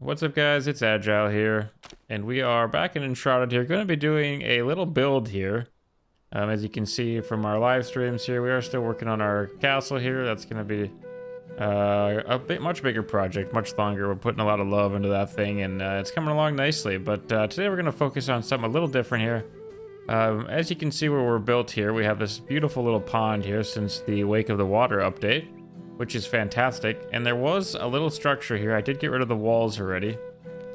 What's up, guys? It's Agile here, and we are back in Enshrouded here. Going to be doing a little build here. As you can see from our live streams here, we are still working on our castle here. That's going to be much bigger project, much longer. We're putting a lot of love into that thing, and it's coming along nicely. But today we're going to focus on something a little different here. As you can see where we're built here, we have this beautiful little pond here since the Wake of the Water update, which is fantastic. And there was a little structure here. I did get rid of the walls already.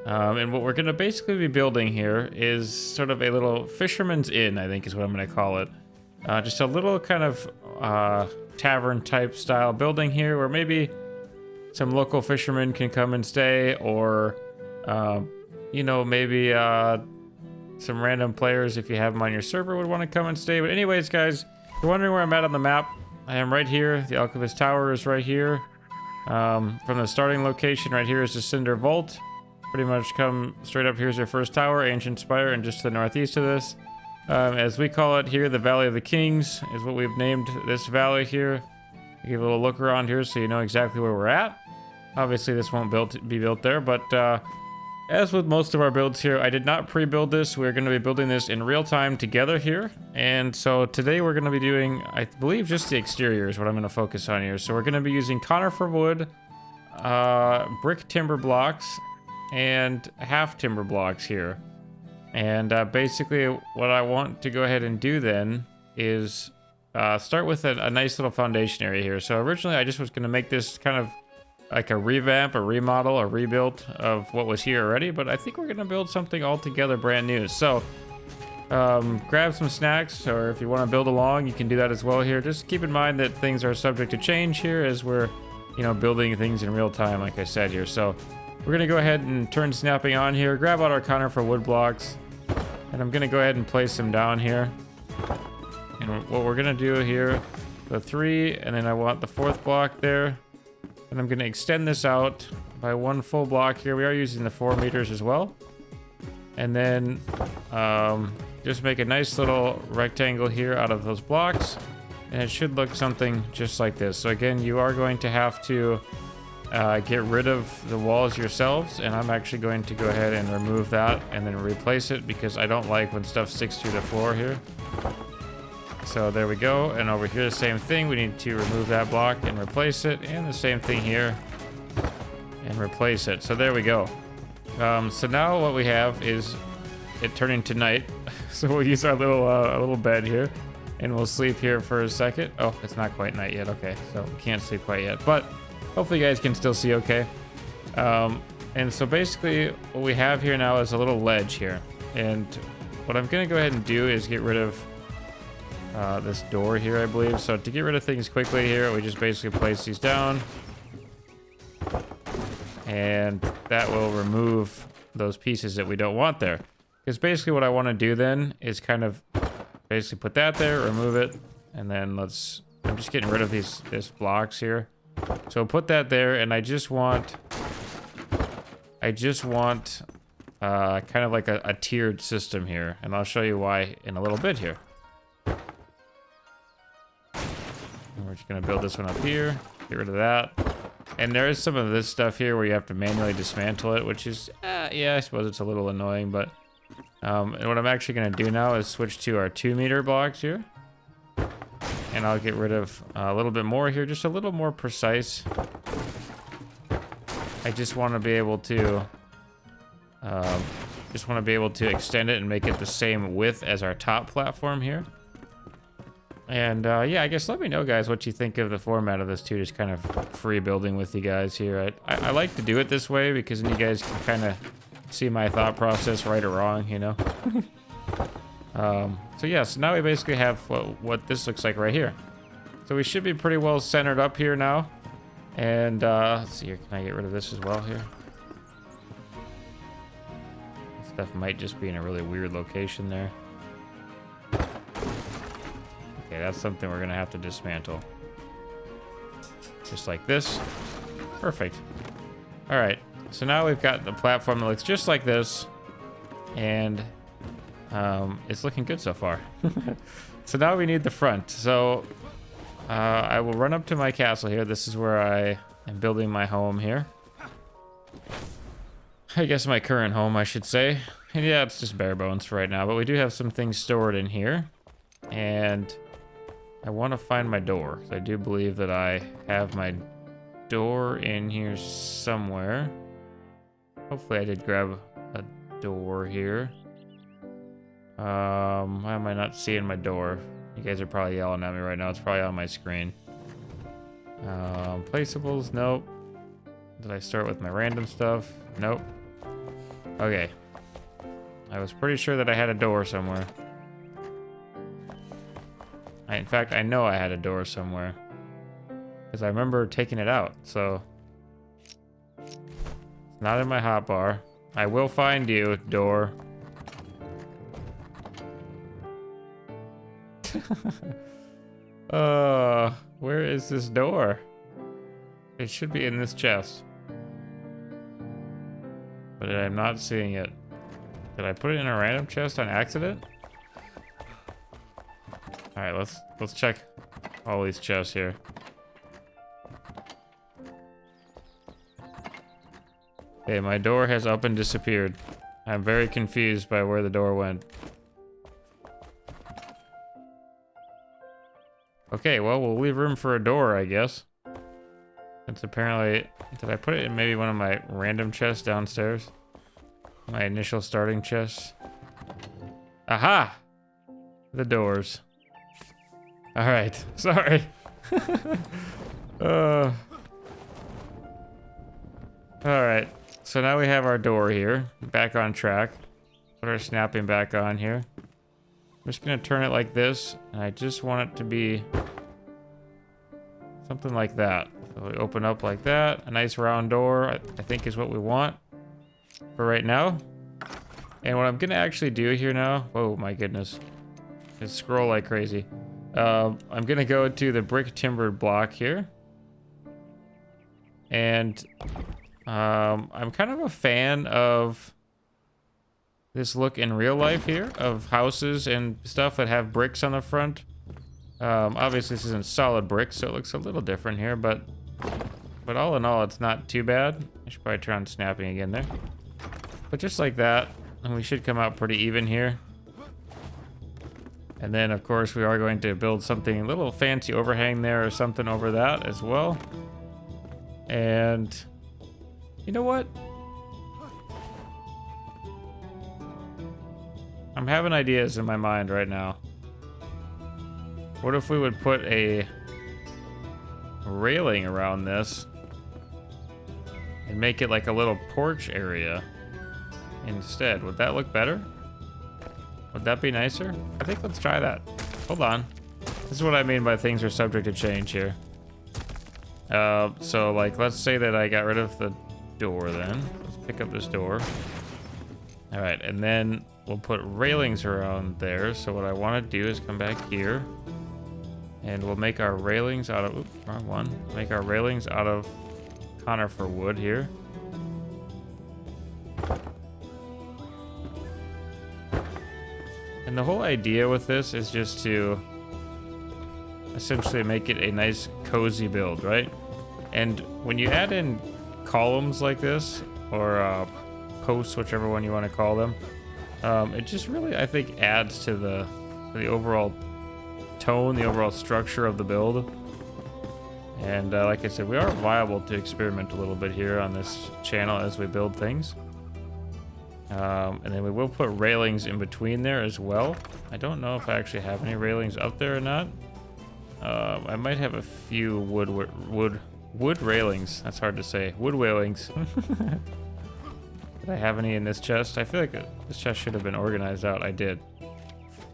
And what we're going to basically be building here is sort of a little fisherman's inn, I think is what I'm going to call it. Just a little kind of tavern type style building here where maybe some local fishermen can come and stay, or, you know, maybe some random players, if you have them on your server, would want to come and stay. But anyways, guys, if you're wondering where I'm at on the map, I am right here. The Alchemist Tower is right here. From the starting location right here is the Cinder Vault. Pretty much come straight up. Here's your first tower, Ancient Spire, and just to the northeast of this, as we call it here, the Valley of the Kings is what we've named this valley here. Give a little look around here so you know exactly where we're at. Obviously, this won't be built there, but as with most of our builds here, I did not pre-build this. We're going to be building this in real time together here. And so today we're going to be doing, I believe, just the exterior is what I'm going to focus on here. So we're going to be using conifer wood, brick timber blocks, and half timber blocks here. And basically what I want to go ahead and do then is start with a nice little foundation area here. So originally I just was going to make this kind of like a revamp, a remodel, a rebuild of what was here already, but I think we're gonna build something altogether brand new. So grab some snacks, or if you want to build along, you can do that as well here. Just keep in mind that things are subject to change here as we're, you know, building things in real time, like I said here. So we're gonna go ahead and turn snapping on here, grab out our conifer wood blocks, and I'm gonna go ahead and place them down here. And what we're gonna do here, the 3, and then I want the 4th block there. And I'm going to extend this out by 1 full block here. We are using the 4 meters as well. And then just make a nice little rectangle here out of those blocks. And it should look something just like this. So again, you are going to have to get rid of the walls yourselves. And I'm actually going to go ahead and remove that and then replace it, because I don't like when stuff sticks to the floor here. So there we go, and over here the same thing. We need to remove that block and replace it, and the same thing here and replace it. So there we go. So now what we have is it turning to night. So we'll use our little bed here, and we'll sleep here for a second. Oh, it's not quite night yet. Okay, so we can't sleep quite yet, but hopefully you guys can still see okay. And so basically what we have here now is a little ledge here, and what I'm gonna go ahead and do is get rid of this door here, I believe. So to get rid of things quickly here, we just basically place these down, and that will remove those pieces that we don't want there. Because basically what I want to do then is kind of basically put that there, remove it, and then I'm just getting rid of these blocks here. So put that there, and I just want kind of like a tiered system here, and I'll show you why in a little bit here. We're just gonna build this one up here, get rid of that. And there is some of this stuff here where you have to manually dismantle it, which is, yeah, I suppose it's a little annoying, but and what I'm actually gonna do now is switch to our 2 meter blocks here. And I'll get rid of a little bit more here, just a little more precise. I just wanna be able to, extend it and make it the same width as our top platform here. And yeah, I guess let me know, guys, what you think of the format of this too. Just kind of free building with you guys here. I like to do it this way because then you guys can kind of see my thought process, right or wrong, you know. So yeah, so now we basically have what this looks like right here. So we should be pretty well centered up here now. And let's see here, can I get rid of this as well here? Stuff might just be in a really weird location there. Okay, that's something we're gonna have to dismantle. Just like this. Perfect. All right, so now we've got the platform that looks just like this, and it's looking good so far. So now we need the front. So I will run up to my castle here. This is where I am building my home here. I guess my current home, I should say. And yeah, it's just bare bones for right now, but we do have some things stored in here. And I want to find my door, because I do believe that I have my door in here somewhere. Hopefully I did grab a door here. Why am I not seeing my door? You guys are probably yelling at me right now. It's probably on my screen. Placeables, nope. Did I start with my random stuff? Nope. Okay. I was pretty sure that I had a door somewhere. In fact, I know I had a door somewhere. Because I remember taking it out, so... It's not in my hotbar. I will find you, door. Where is this door? It should be in this chest. But I'm not seeing it. Did I put it in a random chest on accident? Alright, let's check all these chests here. Okay, my door has up and disappeared. I'm very confused by where the door went. Okay, well, we'll leave room for a door, I guess. It's apparently... Did I put it in maybe one of my random chests downstairs? My initial starting chests? Aha! The doors. Alright, sorry. Alright, so now we have our door here. Back on track. Put our snapping back on here. I'm just gonna turn it like this, and I just want it to be something like that. So we open up like that. A nice round door, I think is what we want for right now. And what I'm gonna actually do here now, oh my goodness, just scroll like crazy. I'm gonna go to the brick timbered block here. And I'm kind of a fan of this look in real life here of houses and stuff that have bricks on the front. Obviously this isn't solid brick, so it looks a little different here, but all in all, it's not too bad. I should probably turn on snapping again there. But just like that, and we should come out pretty even here. And then, of course, we are going to build something, a little fancy overhang there or something over that as well. And you know what? I'm having ideas in my mind right now. What if we would put a railing around this and make it like a little porch area instead? Would that look better? Would that be nicer? I think let's try that. Hold on. This is what I mean by things are subject to change here. So like, let's say that I got rid of the door then. Let's pick up this door. All right, and then we'll put railings around there. So what I want to do is come back here and we'll make our railings out of, oops, wrong one. Make our railings out of conifer wood here. And the whole idea with this is just to essentially make it a nice cozy build, right? And when you add in columns like this, or posts, whichever one you want to call them, it just really, I think, adds to the overall tone, the overall structure of the build. And like I said, we are liable to experiment a little bit here on this channel as we build things. And then we will put railings in between there as well. I don't know if I actually have any railings up there or not. I might have a few wood railings. That's hard to say. Wood railings. Did I have any in this chest? I feel like this chest should have been organized out. I did.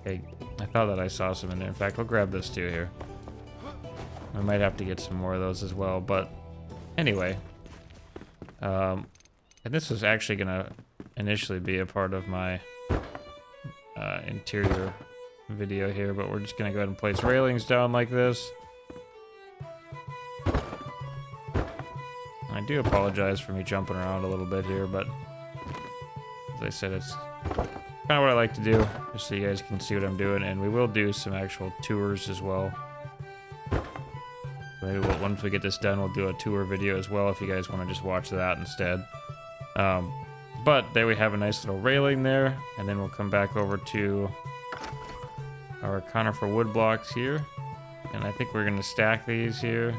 Okay, I thought that I saw some in there. In fact, we'll grab this too here. I might have to get some more of those as well, but anyway. And this was actually gonna initially be a part of my interior video here, but we're just gonna go ahead and place railings down like this. I do apologize for me jumping around a little bit here, but as I said, it's kind of what I like to do, just so you guys can see what I'm doing, and we will do some actual tours as well. Maybe once we get this done, we'll do a tour video as well if you guys want to just watch that instead. But there we have a nice little railing there, and then we'll come back over to our conifer wood blocks here, and I think we're going to stack these here.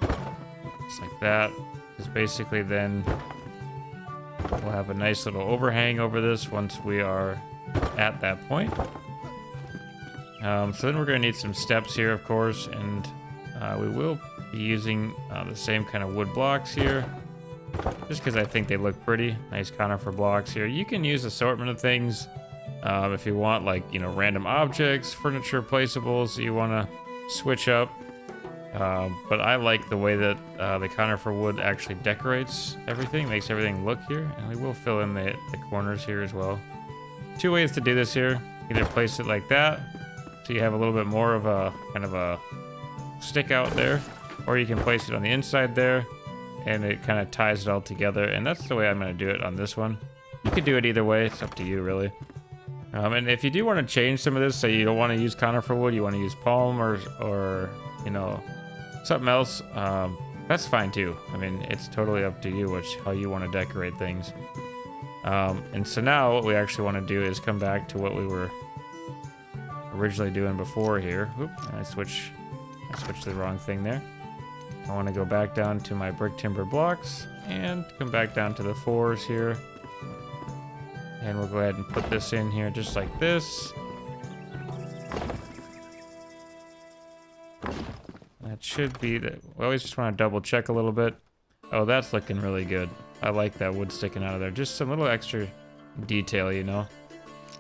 Just like that. Because basically then we'll have a nice little overhang over this once we are at that point. So then we're going to need some steps here, of course, and we will be using the same kind of wood blocks here, just because I think they look pretty. Nice conifer blocks here. You can use assortment of things if you want, like, you know, random objects, furniture, placeables that you want to switch up. But I like the way that the conifer wood actually decorates everything, makes everything look here, and we will fill in the corners here as well. Two ways to do this here. Either place it like that, so you have a little bit more of a kind of a stick out there, or you can place it on the inside there, and it kind of ties it all together, and that's the way I'm going to do it on this one. You could do it either way, it's up to you really. And if you do want to change some of this, say you don't want to use conifer wood, you want to use palm or you know, something else, that's fine too. I mean, it's totally up to you how you want to decorate things. And so now what we actually want to do is come back to what we were originally doing before here. Oop, I switched the wrong thing there. I want to go back down to my brick timber blocks and come back down to the 4s here. And we'll go ahead and put this in here just like this. That should be the... We always just want to double check a little bit. Oh, that's looking really good. I like that wood sticking out of there. Just some little extra detail, you know.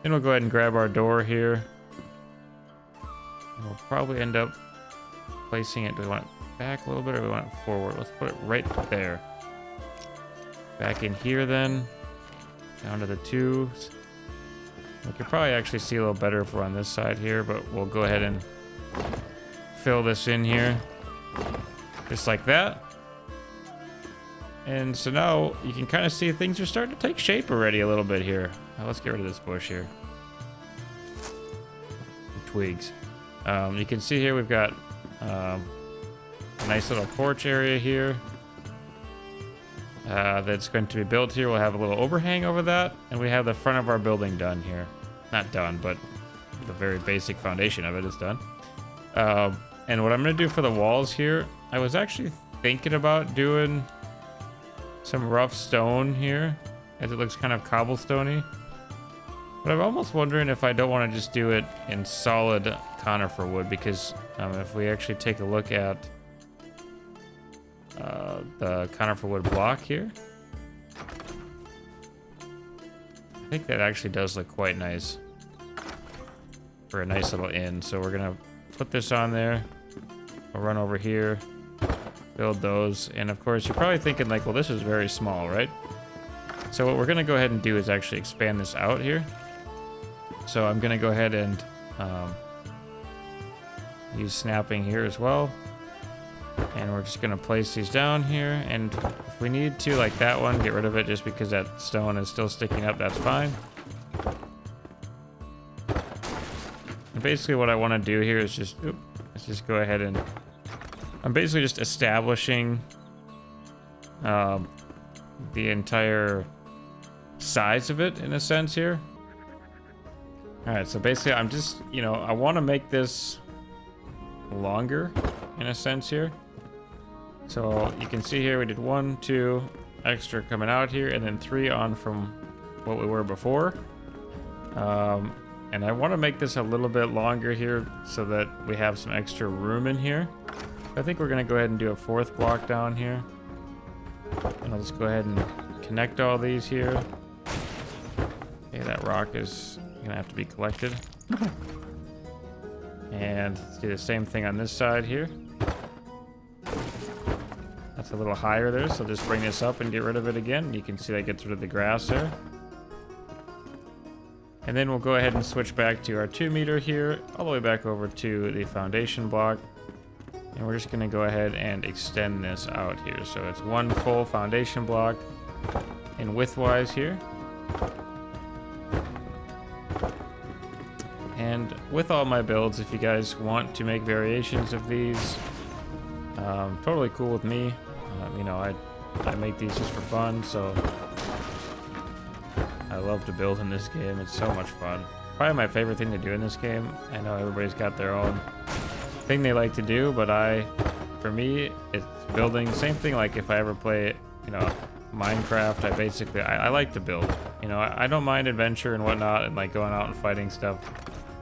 Then we'll go ahead and grab our door here. And we'll probably end up placing it. Do we want it back a little bit or do we want it forward? Let's put it right there. Back in here then. Down to the 2s. We could probably actually see a little better if we're on this side here, but we'll go ahead and fill this in here. Just like that. And so now you can kind of see things are starting to take shape already a little bit here. Now let's get rid of this bush here. Twigs. You can see here we've got a nice little porch area here that's going to be built here. We'll have a little overhang over that, and we have the front of our building done here. Not done, but the very basic foundation of it is done. And what I'm going to do for the walls here, I was actually thinking about doing some rough stone here, as it looks kind of cobblestone-y. But I'm almost wondering if I don't want to just do it in solid conifer wood, because if we actually take a look at the conifer wood block here, I think that actually does look quite nice for a nice little inn. So we're gonna put this on there. We'll run over here, build those, and of course you're probably thinking like, well, this is very small, right? So what we're gonna go ahead and do is actually expand this out here. So I'm gonna go ahead and use snapping here as well. And we're just gonna place these down here, and if we need to, like that one, get rid of it just because that stone is still sticking up, that's fine. And basically what I want to do here is just, let's just go ahead and, I'm basically just establishing the entire size of it in a sense here. Alright, so basically I'm just, you know, I want to make this longer in a sense here. So you can see here we did 1, 2 extra coming out here, and then 3 on from what we were before. And I want to make this a little bit longer here so that we have some extra room in here. I think we're going to go ahead and do a 4th block down here. And I'll just go ahead and connect all these here. Okay, that rock is going to have to be collected. And let's do the same thing on this side here. That's a little higher there, so just bring this up and get rid of it again. You can see that gets rid of the grass there. And then we'll go ahead and switch back to our 2 meter here, all the way back over to the foundation block. And we're just gonna go ahead and extend this out here. So it's 1 full foundation block in widthwise here. And with all my builds, if you guys want to make variations of these, totally cool with me. You know, I make these just for fun, so I love to build in this game. It's so much fun. Probably my favorite thing to do in this game. I know everybody's got their own thing they like to do, but for me, it's building. Same thing like if I ever play, you know, Minecraft, I like to build. You know, I don't mind adventure and whatnot and like going out and fighting stuff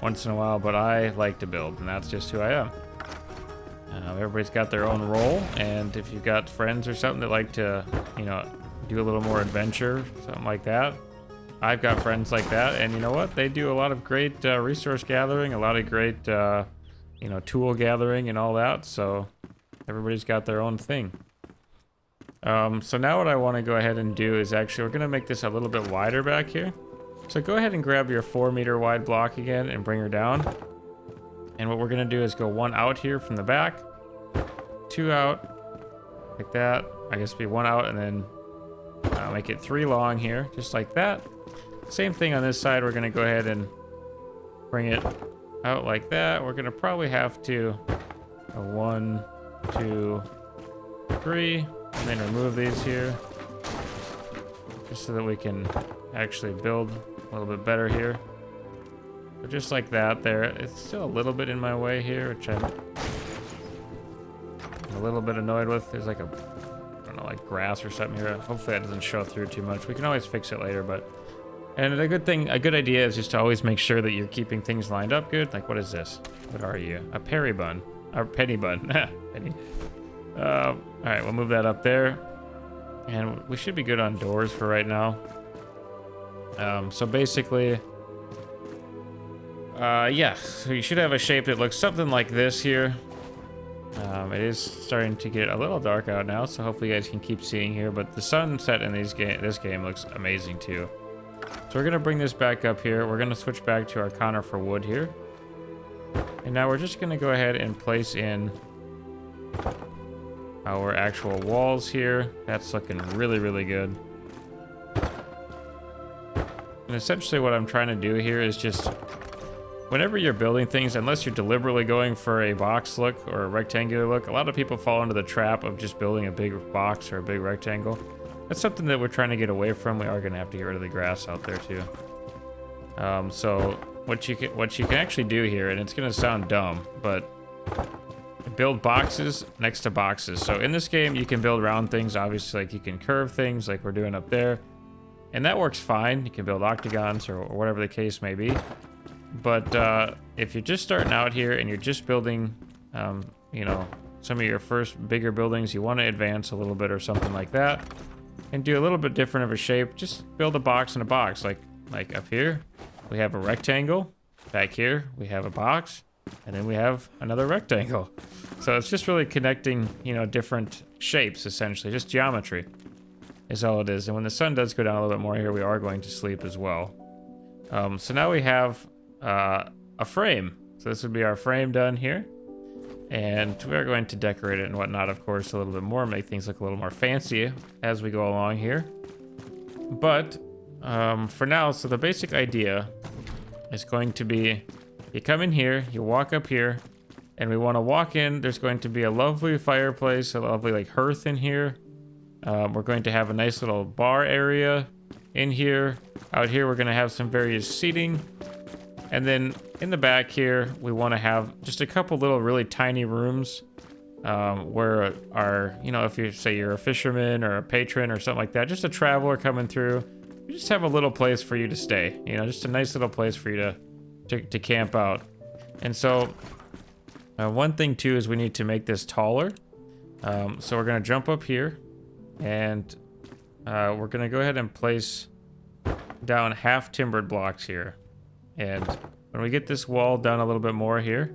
once in a while, but I like to build, and that's just who I am. Everybody's got their own role, and if you've got friends or something that like to, you know, do a little more adventure, something like that, I've got friends like that, and you know what? They do a lot of great resource gathering, a lot of great, you know, tool gathering and all that, so everybody's got their own thing. So now what I want to go ahead and do is actually, we're going to make this a little bit wider back here. So go ahead and grab your 4-meter wide block again and bring her down. And what we're going to do is go 1 out here from the back, 2 out, like that. I guess be 1 out, and then make it 3 long here, just like that. Same thing on this side. We're going to go ahead and bring it out like that. We're going to probably have to go 1, 2, 3, and then remove these here, just so that we can actually build a little bit better here. But just like that there. It's still a little bit in my way here, which I'm a little bit annoyed with. There's like I don't know, like grass or something here. Hopefully that doesn't show through too much. We can always fix it later, but... And a good idea is just to always make sure that you're keeping things lined up good. Like, what is this? What are you? A penny bun. Penny. Alright, we'll move that up there. And we should be good on doors for right now. So basically... yeah, so you should have a shape that looks something like this here. It is starting to get a little dark out now, so hopefully you guys can keep seeing here. But the sunset in this game looks amazing too. So we're going to bring this back up here. We're going to switch back to our counter for wood here. And now we're just going to go ahead and place in our actual walls here. That's looking really, really good. And essentially what I'm trying to do here is just... Whenever you're building things, unless you're deliberately going for a box look or a rectangular look, a lot of people fall into the trap of just building a big box or a big rectangle. That's something that we're trying to get away from. We are going to have to get rid of the grass out there too. So what you can actually do here, and it's going to sound dumb, but build boxes next to boxes. So in this game, you can build round things. Obviously, like you can curve things like we're doing up there, and that works fine. You can build octagons or whatever the case may be. But if you're just starting out here and you're just building, you know, some of your first bigger buildings, you want to advance a little bit or something like that, and do a little bit different of a shape, just build a box in a box. Like up here, we have a rectangle. Back here, we have a box, and then we have another rectangle. So it's just really connecting, you know, different shapes, essentially. Just geometry is all it is. And when the sun does go down a little bit more here, we are going to sleep as well. So now we have... a frame. So this would be our frame done here, and we are going to decorate it and whatnot, of course, a little bit more, make things look a little more fancy as we go along here. But for now, so the basic idea is going to be, you come in here, you walk up here, and we want to walk in. There's going to be a lovely fireplace, a lovely like hearth in here. We're going to have a nice little bar area in here. Out here, we're going to have some various seating. And then in the back here, we want to have just a couple little really tiny rooms where you know, if you say you're a fisherman or a patron or something like that, just a traveler coming through, you just have a little place for you to stay, you know, just a nice little place for you to camp out. And so one thing too is we need to make this taller. So we're going to jump up here, and we're going to go ahead and place down half timbered blocks here. And when we get this wall done a little bit more here,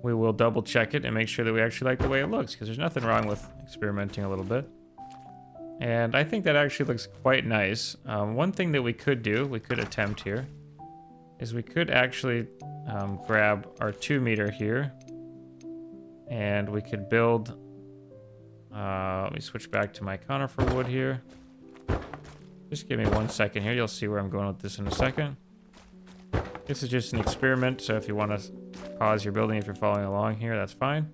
we will double check it and make sure that we actually like the way it looks, because there's nothing wrong with experimenting a little bit. And I think that actually looks quite nice. One thing that we could do, we could attempt here, is we could actually grab our 2-meter here, and we could build, let me switch back to my conifer wood here. Just give me 1 second here, you'll see where I'm going with this in a second. This is just an experiment, so if you want to pause your building if you're following along here, that's fine.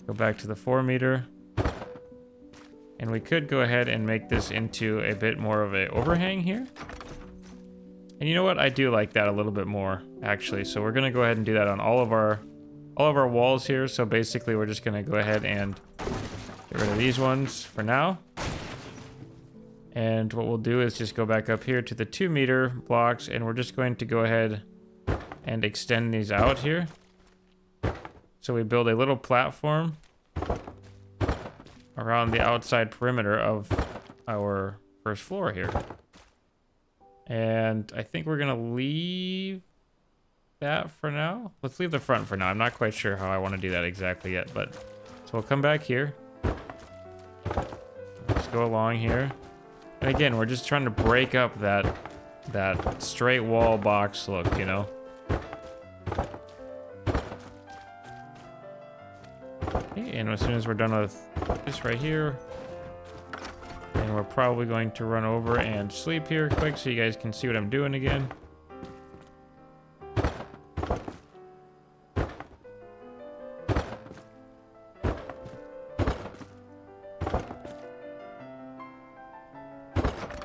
Go back to the 4-meter. And we could go ahead and make this into a bit more of a overhang here. And you know what? I do like that a little bit more, actually. So we're gonna go ahead and do that on all of our walls here. So basically we're just gonna go ahead and get rid of these ones for now. And what we'll do is just go back up here to the 2-meter blocks, and we're just going to go ahead and extend these out here. So we build a little platform around the outside perimeter of our first floor here. And I think we're gonna leave that for now. Let's leave the front for now. I'm not quite sure how I want to do that exactly yet, but so we'll come back here. Let's go along here. And again, we're just trying to break up that straight wall box look, you know. Okay, and as soon as we're done with this right here, and we're probably going to run over and sleep here quick so you guys can see what I'm doing again.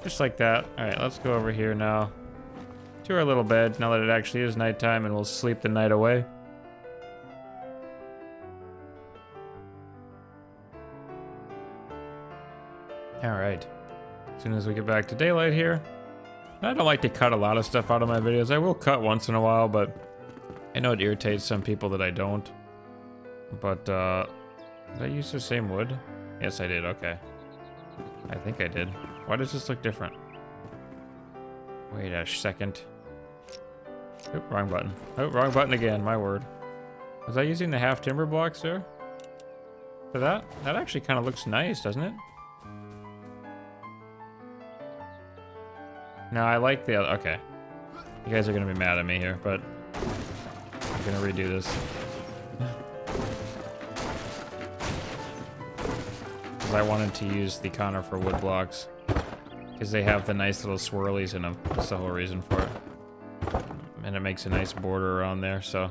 Just like that. All right, let's go over here now to our little bed now that it actually is nighttime, and we'll sleep the night away. All right, as soon as we get back to daylight here. I don't like to cut a lot of stuff out of my videos. I will cut once in a while, but I know it irritates some people that I don't. But did I use the same wood? Yes, I did. Okay, I think I did. Why does this look different? Wait a second. Oh, wrong button. Oh, wrong button again, my word. Was I using the half timber blocks there? For that? That actually kind of looks nice, doesn't it? No, I like the other. Okay. You guys are going to be mad at me here, but I'm going to redo this. Because I wanted to use the conifer wood blocks. Because they have the nice little swirlies in them. That's the whole reason for it. And it makes a nice border around there. So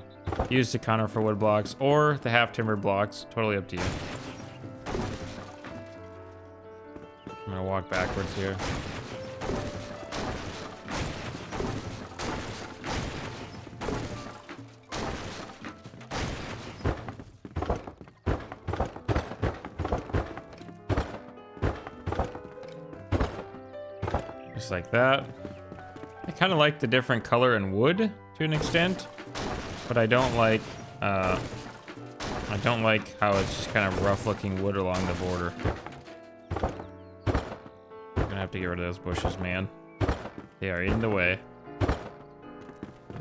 use the conifer wood blocks or the half timber blocks. Totally up to you. I'm going to walk backwards here. Just like that. I kind of like the different color in wood to an extent, but I don't like how it's just kind of rough looking wood along the border. I'm gonna have to get rid of those bushes, man. They are in the way.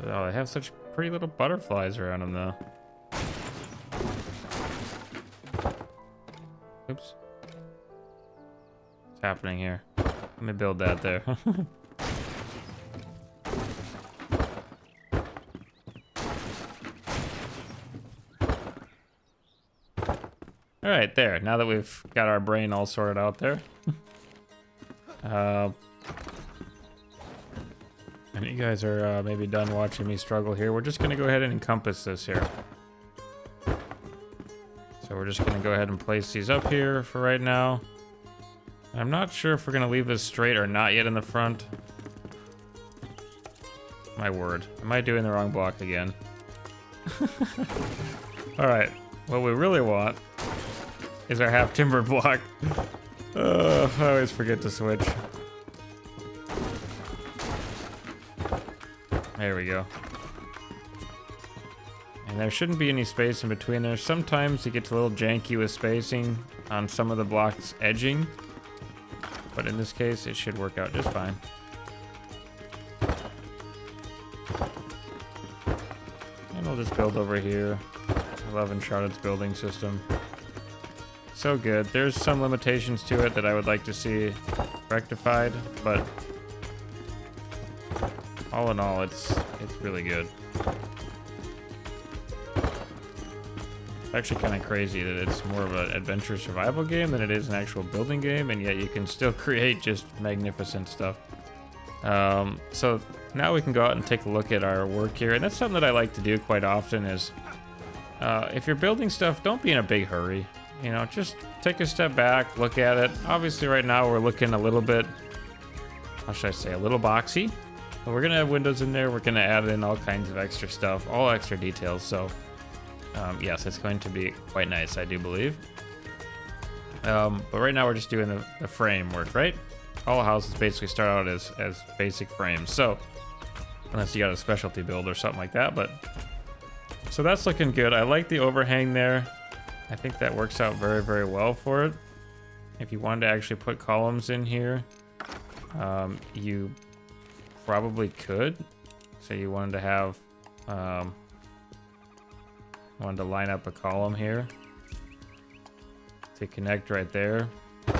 Oh, they have such pretty little butterflies around them though. Oops. What's happening here? Let me build that there. All right, there. Now that we've got our brain all sorted out there. And you guys are maybe done watching me struggle here. We're just going to go ahead and encompass this here. So we're just going to go ahead and place these up here for right now. I'm not sure if we're going to leave this straight or not yet in the front. My word. Am I doing the wrong block again? Alright. What we really want is our half timber block. I always forget to switch. There we go. And there shouldn't be any space in between there. Sometimes it gets a little janky with spacing on some of the blocks edging. But in this case, it should work out just fine. And we'll just build over here. I love Enshrouded's building system. So good. There's some limitations to it that I would like to see rectified, but all in all, it's really good. It's actually kind of crazy that it's more of an adventure survival game than it is an actual building game, and yet you can still create just magnificent stuff. So now we can go out and take a look at our work here, and that's something that I like to do quite often is if you're building stuff, don't be in a big hurry. you know, just take a step back, look at it. Obviously right now we're looking a little bit, how should I say, a little boxy. But we're gonna have windows in there. We're gonna add in all kinds of extra stuff, all extra details. So yes, it's going to be quite nice, I do believe. But right now we're just doing the framework, right? All houses basically start out as basic frames. So unless you got a specialty build or something like that, but so that's looking good. I like the overhang there. I think that works out very, very well for it. If you wanted to actually put columns in here, you probably could. So you wanted to have, wanted to line up a column here to connect right there. In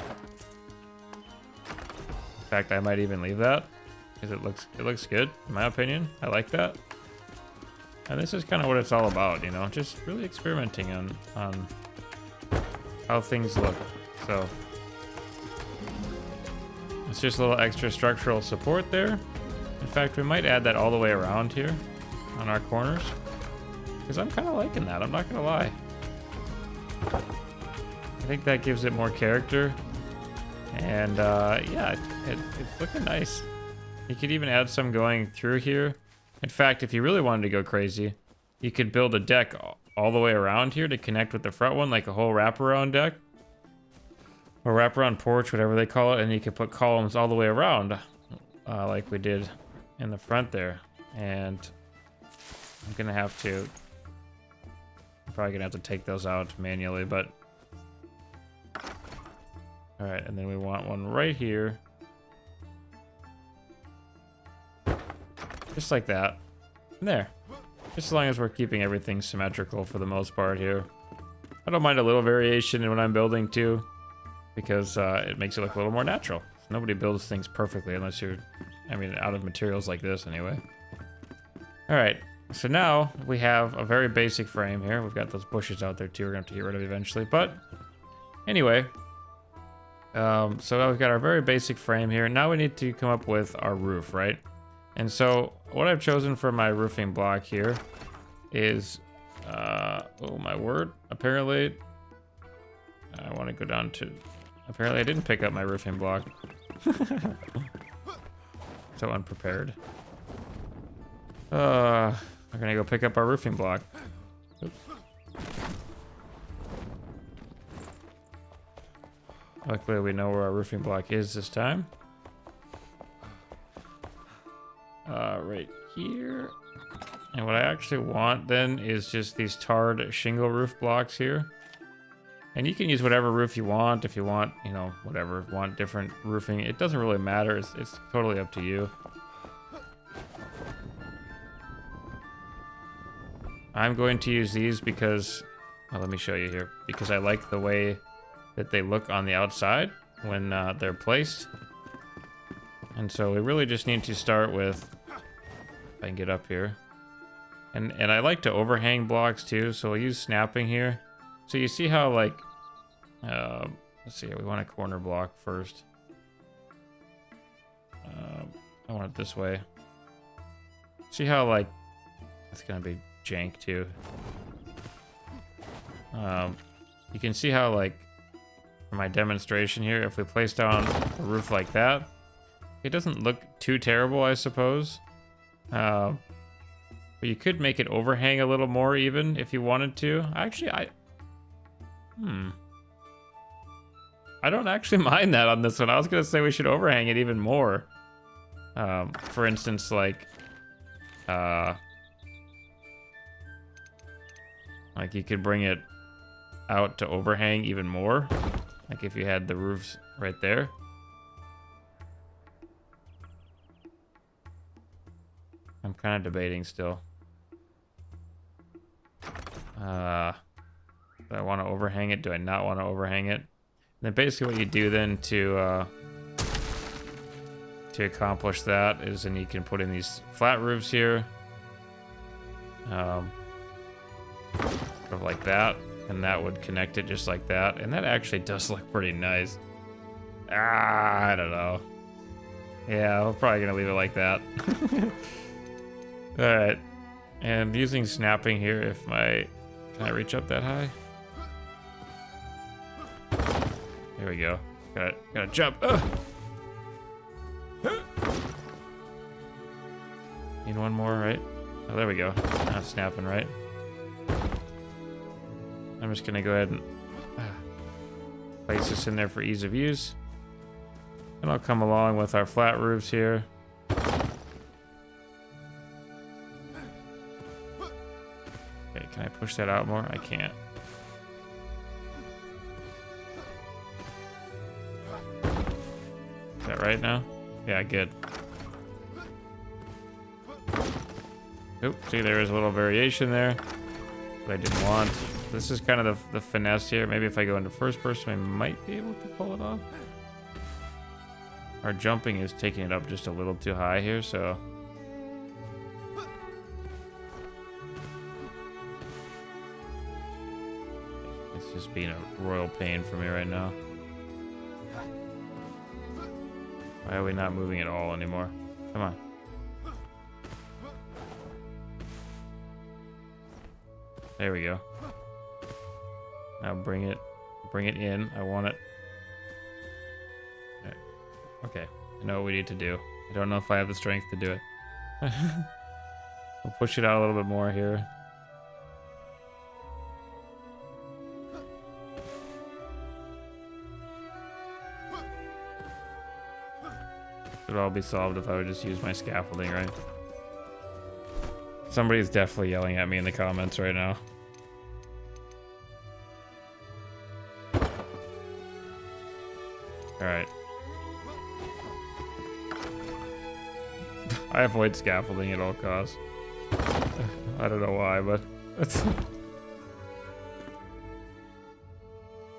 fact, I might even leave that because it looks good in my opinion. I like that. And this is kind of what it's all about, you know, just really experimenting on how things look. So it's just a little extra structural support there. In fact, we might add that all the way around here on our corners because I'm kind of liking that. I'm not gonna lie. I think that gives it more character, and yeah, it's looking nice. You could even add some going through here. In fact, if you really wanted to go crazy, you could build a deck all the way around here to connect with the front one, like a whole wraparound deck. Or wraparound porch, whatever they call it, and you could put columns all the way around, like we did in the front there. And I'm gonna have to, I'm probably gonna have to take those out manually, but. All right, and then we want one right here. Just like that. And there. Just as long as we're keeping everything symmetrical for the most part here. I don't mind a little variation in what I'm building too, because it makes it look a little more natural. Nobody builds things perfectly unless you're, I mean, out of materials like this anyway. All right, so now we have a very basic frame here. We've got those bushes out there too we're gonna have to get rid of eventually, but anyway. So now we've got our very basic frame here. Now we need to come up with our roof, right? And so what I've chosen for my roofing block here is, oh my word, apparently I want to go down to, apparently I didn't pick up my roofing block. So unprepared. We're gonna go pick up our roofing block. Oops. Luckily we know where our roofing block is this time. Right here. And what I actually want then is just these tarred shingle roof blocks here. And you can use whatever roof you want. If you want, you know, whatever, want different roofing. It doesn't really matter. It's totally up to you. I'm going to use these because, well, let me show you here. Because I like the way that they look on the outside when they're placed. And so we really just need to start with, if I can get up here. And I like to overhang blocks too, so we'll use snapping here. So you see how, like, let's see, we want a corner block first. I want it this way. See how, like, it's gonna be jank too. You can see how, like, for my demonstration here, if we place down a roof like that, it doesn't look too terrible, I suppose. But you could make it overhang a little more even if you wanted to. Actually, I don't actually mind that on this one. I was gonna say we should overhang it even more. For instance, like you could bring it out to overhang even more. Like if you had the roofs right there. I'm kind of debating still. Do I want to overhang it? Do I not want to overhang it? And then basically what you do then to accomplish that is then you can put in these flat roofs here. Sort of like that. And that would connect it just like that. And that actually does look pretty nice. I don't know. Yeah, we're probably gonna leave it like that. Alright. And using snapping here, if my... Can I reach up that high? There we go. Gotta jump. Ugh. Need one more, right? Oh, there we go. Not snapping, right? I'm just gonna go ahead and place this in there for ease of use. And I'll come along with our flat roofs here. Okay, can I push that out more? I can't. Is that right now? Yeah, good. Oop, see, there is a little variation there that I didn't want. This is kind of the finesse here. Maybe if I go into first person, I might be able to pull it off. Our jumping is taking it up just a little too high here, so... It's just being a royal pain for me right now. Why are we not moving at all anymore? Come on. There we go. Now bring it in. I want it. Okay, I know what we need to do. I don't know if I have the strength to do it. We'll push it out a little bit more here. It would all be solved if I would just use my scaffolding, right? Somebody's definitely yelling at me in the comments right now. Alright. I avoid scaffolding at all costs. I don't know why, but...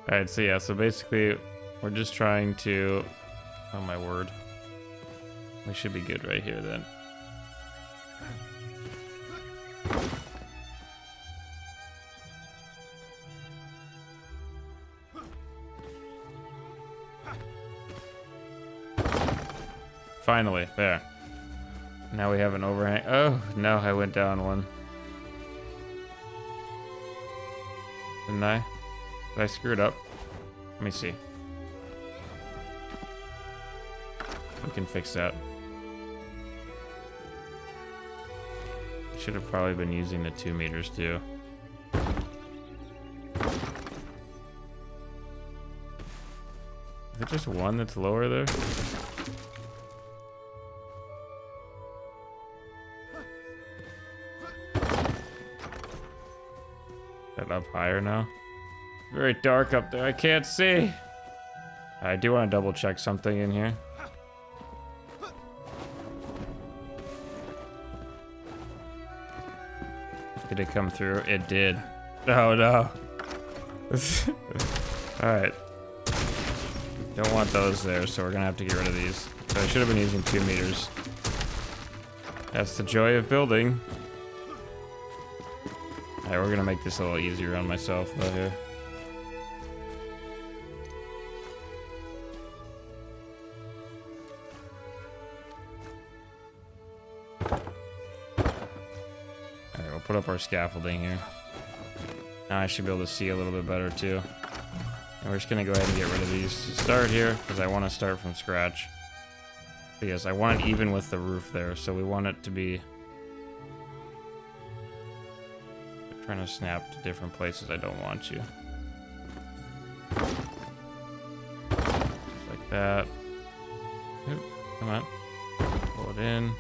Alright, so yeah, so basically, we're just trying to... Oh my word. We should be good right here then. Finally, there. Now we have an overhang. Oh, no, I went down one. Didn't I? Did I screw it up? Let me see. We can fix that. Should have probably been using the 2 meters too. Is it just one that's lower there? That up higher now? Very dark up there. I can't see. I do want to double check something in here. Did it come through? It did. Oh no. Alright. Don't want those there, so we're gonna have to get rid of these. So I should have been using 2 meters. That's the joy of building. Alright, we're gonna make this a little easier on myself though here. Alright, we'll put up our scaffolding here. Now I should be able to see a little bit better too. And we're just gonna go ahead and get rid of these to start here, because I want to start from scratch. Because I want it even with the roof there, so we want it to be... Trying to snap to different places I don't want you. Just like that. Oop, come on. Pull it in.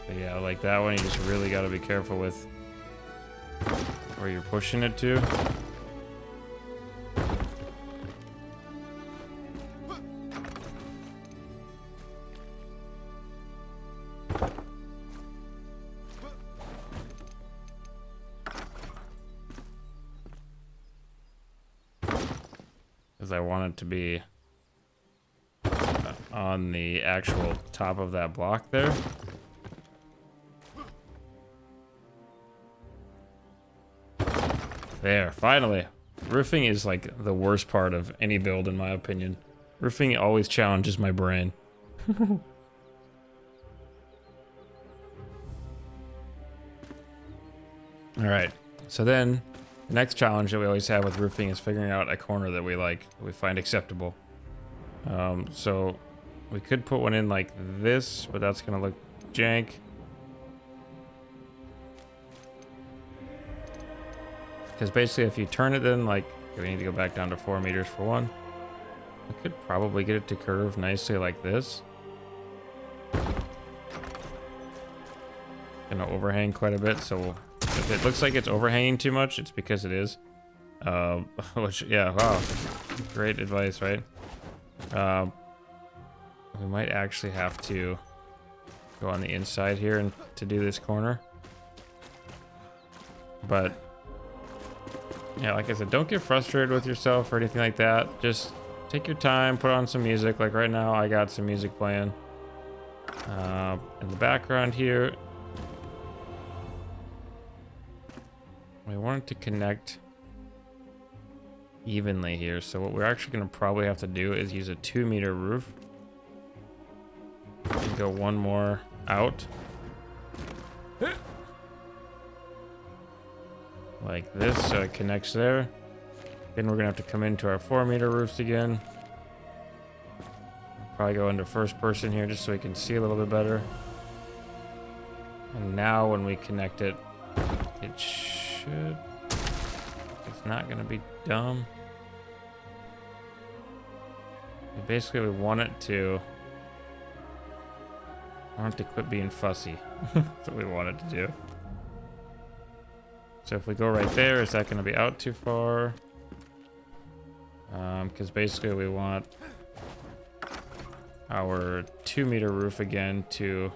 But yeah, like that one, you just really got to be careful with where you're pushing it to. Because I want it to be on the actual top of that block there. There, finally. Roofing is like the worst part of any build in my opinion. Roofing always challenges my brain. Alright, so then The next challenge that we always have with roofing is figuring out a corner that we like, that we find acceptable. So we could put one in like this, but that's gonna look jank. Because basically if you turn it then like, we need to go back down to 4 meters for one. We could probably get it to curve nicely like this. Gonna overhang quite a bit, so if it looks like it's overhanging too much, it's because it is. Which, yeah, wow. Great advice, right? We might actually have to go on the inside here and to do this corner. But yeah, like I said, don't get frustrated with yourself or anything like that. Just take your time, put on some music. Like right now, I got some music playing in the background here. We wanted to connect evenly here, so what we're actually going to probably have to do is use a 2-meter roof and go one more out like this, so it connects there. Then we're gonna have to come into our 4-meter roofs again. Probably go into first person here just so we can see a little bit better. And now when we connect it, it should, it's not gonna be dumb. Basically we want it to quit being fussy. That's what we want it to do. So if we go right there, is that going to be out too far? Because basically we want our 2-meter roof again to...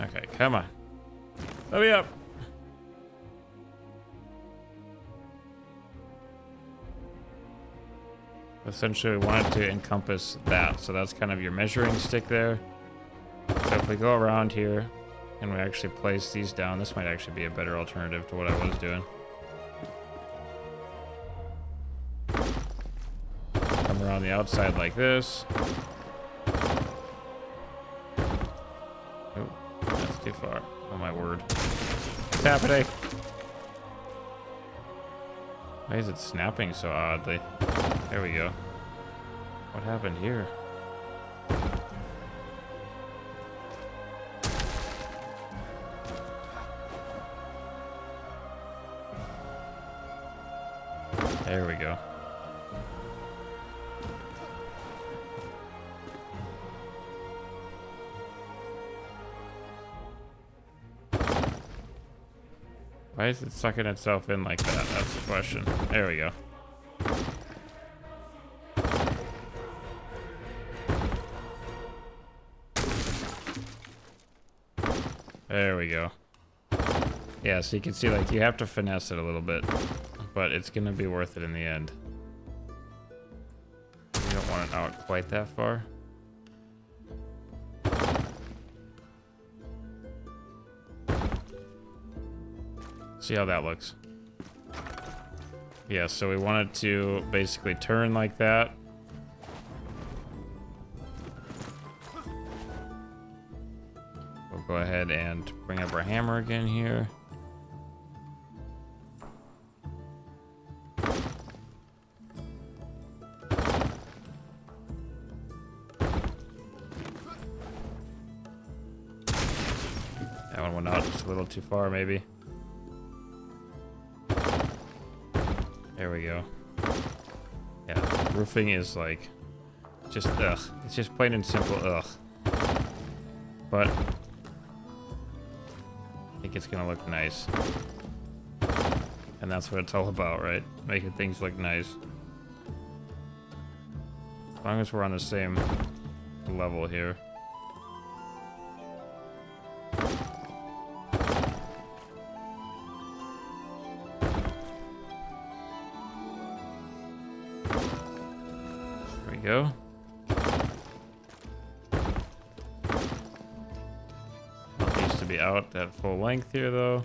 Okay, come on. Let me up. Essentially we want it to encompass that, so that's kind of your measuring stick there. So if we go around here and we actually place these down, this might actually be a better alternative to what I was doing. Come around the outside like this. Oh, that's too far. Oh my word. What's happening? Why is it snapping so oddly? There we go. What happened here? There we go. Why is it sucking itself in like that? That's the question. There we go. There we go. Yeah, so you can see like you have to finesse it a little bit, but it's gonna be worth it in the end. You don't want it out quite that far. See how that looks. Yeah, so we want it to basically turn like that. We'll go ahead and bring up our hammer again here. That one went out just a little too far, maybe. There we go. Yeah, roofing is like just ugh. It's just plain and simple ugh. But I think it's gonna look nice. And that's what it's all about, right? Making things look nice. As long as we're on the same level here. Go. Needs to be out at full length here though.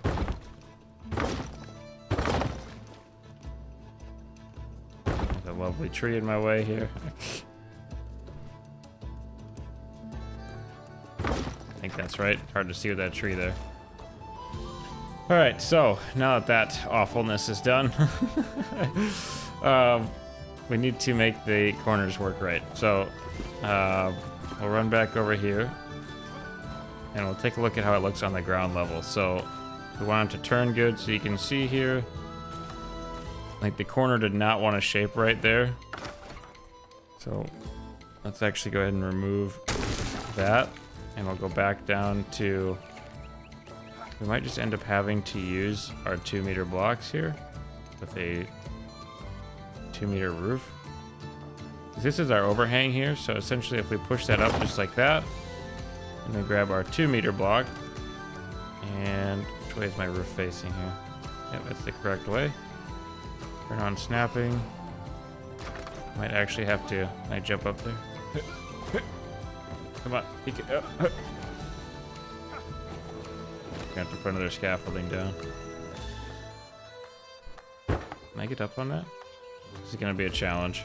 There's a lovely tree in my way here. I think that's right. Hard to see with that tree there. All right, so now that that awfulness is done, we need to make the corners work right. So we'll run back over here and we'll take a look at how it looks on the ground level. So we want it to turn good so you can see here, like the corner did not want to shape right there. So let's actually go ahead and remove that and we'll go back down to, we might just end up having to use our 2-meter blocks here with a 2-meter roof. This is our overhang here, so essentially if we push that up just like that, and then grab our 2-meter block, and which way is my roof facing here? Yep, that's the correct way. Turn on snapping. Might actually have to, can I jump up there? Come on, you can, Gonna have to put another scaffolding down. Can I get up on that? This is gonna be a challenge.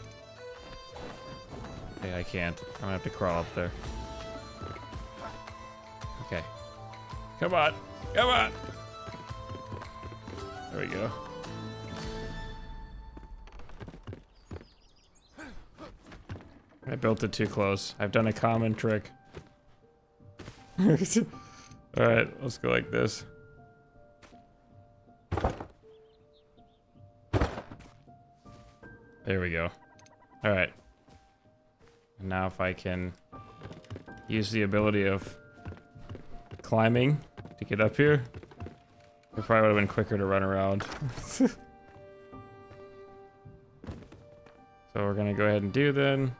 Okay, I can't. I'm gonna have to crawl up there. Okay. Come on! Come on! There we go. I built it too close. I've done a common trick. Alright, let's go like this. There we go. Alright. Now if I can use the ability of climbing to get up here, it probably would have been quicker to run around. So we're gonna go ahead and do then.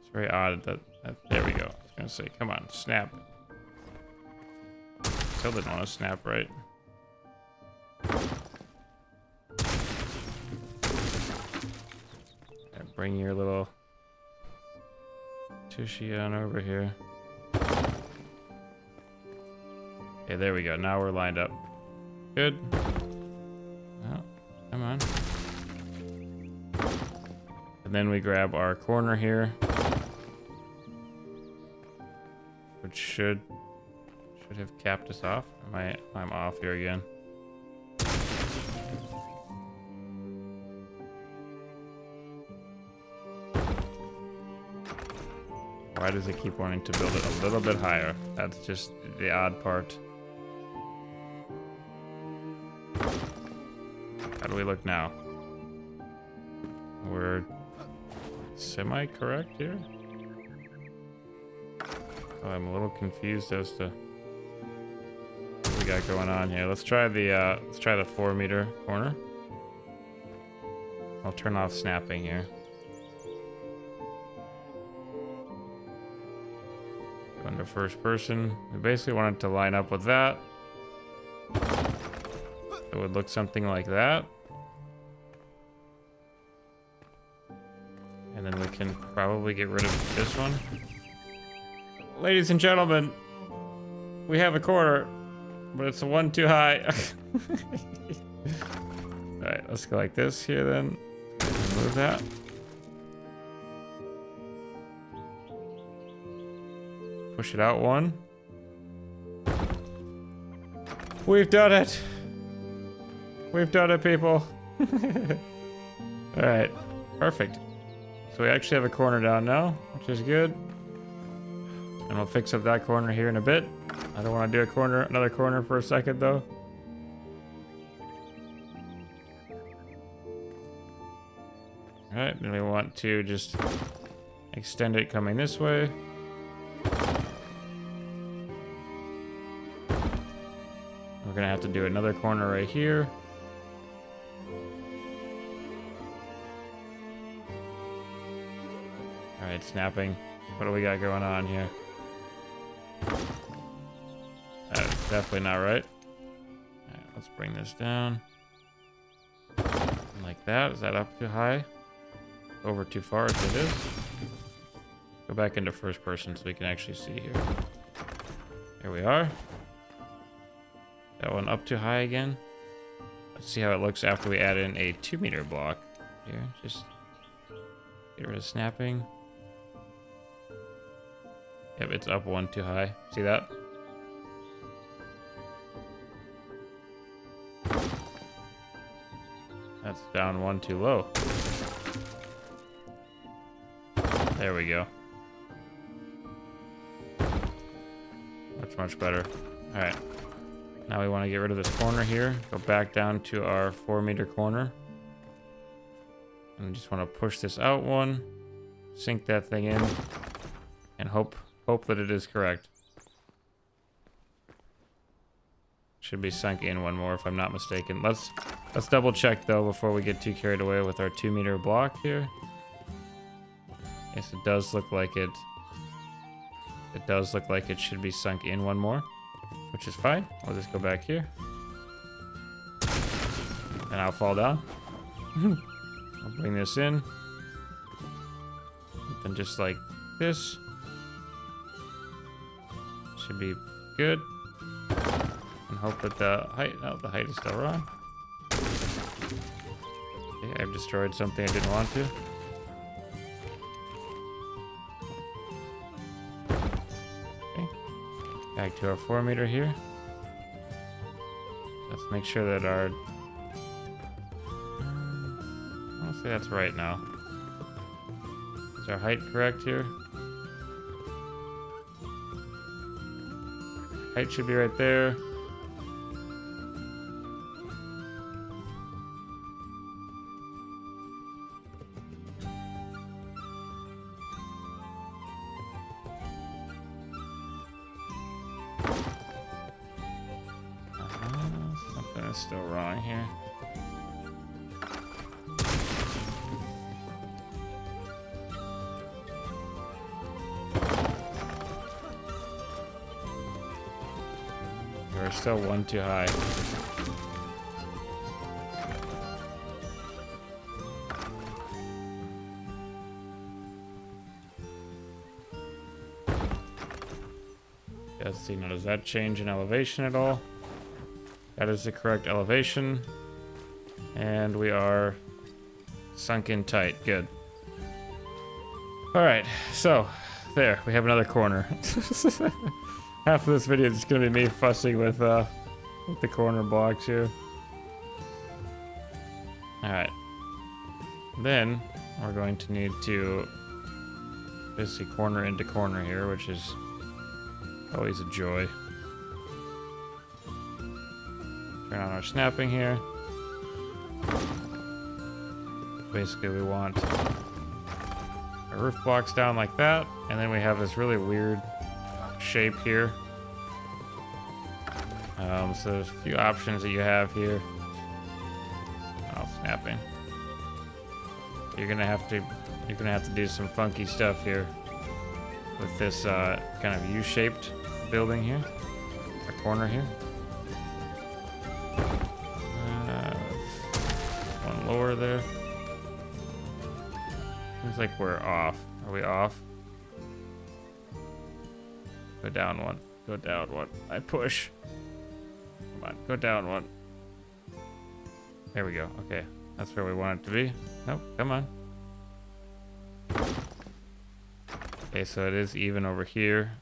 It's very odd that there we go. I was gonna say, come on, snap. Still didn't want to snap right. Bring your little tushy on over here. Okay, there we go. Now we're lined up. Good. Oh, come on. And then we grab our corner here, which should have capped us off. I'm off here again. Why does it keep wanting to build it a little bit higher? That's just the odd part. How do we look now? We're semi-correct here? Oh, I'm a little confused as to what we got going on here. Let's try the 4-meter corner. I'll turn off snapping here. Under first person, we basically want it to line up with that. It would look something like that. And then we can probably get rid of this one. Ladies and gentlemen, we have a corner, but it's one too high. Alright, let's go like this here then. Move that. Push it out one. We've done it. We've done it, people. Alright, perfect. So we actually have a corner down now, which is good. And we'll fix up that corner here in a bit. I don't want to do another corner for a second though. Alright, then we want to just extend it coming this way. We're gonna have to do another corner right here. All right, snapping. What do we got going on here? That's definitely not right. All right, let's bring this down. Like that. Is that up too high? Over too far if it is. Go back into first person so we can actually see here. Here we are. That one up too high again. Let's see how it looks after we add in a 2-meter block. Here, just get rid of snapping. Yep, it's up one too high. See that? That's down one too low. There we go. Much better. All right. Now we want to get rid of this corner here. Go back down to our 4-meter corner. And we just want to push this out one. Sink that thing in. And hope that it is correct. Should be sunk in one more if I'm not mistaken. Let's double check though before we get too carried away with our 2-meter block here. Yes, it does look like it. It does look like it should be sunk in one more, which is fine. I'll just go back here. And I'll fall down. I'll bring this in. Then just like this. Should be good. And hope that the height is still wrong. Okay, I've destroyed something I didn't want to. Back to our 4-meter here. Let's make sure that our... I want to say that's right now. Is our height correct here? Height should be right there. Something is still wrong here. We're still one too high. Let's see, now does that change in elevation at all? That is the correct elevation. And we are sunk in tight. Good. Alright, so there, we have another corner. Half of this video is just gonna be me fussing with the corner blocks here. Alright. Then we're going to need to basically corner into corner here, which is always a joy. Turn on our snapping here. Basically we want our roof blocks down like that, and then we have this really weird shape here. So there's a few options that you have here. Oh, snapping. You're gonna have to do some funky stuff here with this kind of U-shaped building here, a corner here. One lower there. Seems like we're off. Are we off? Go down one. Go down one. I push. Come on, go down one. There we go. Okay, that's where we want it to be. Nope, come on. Okay, so it is even over here,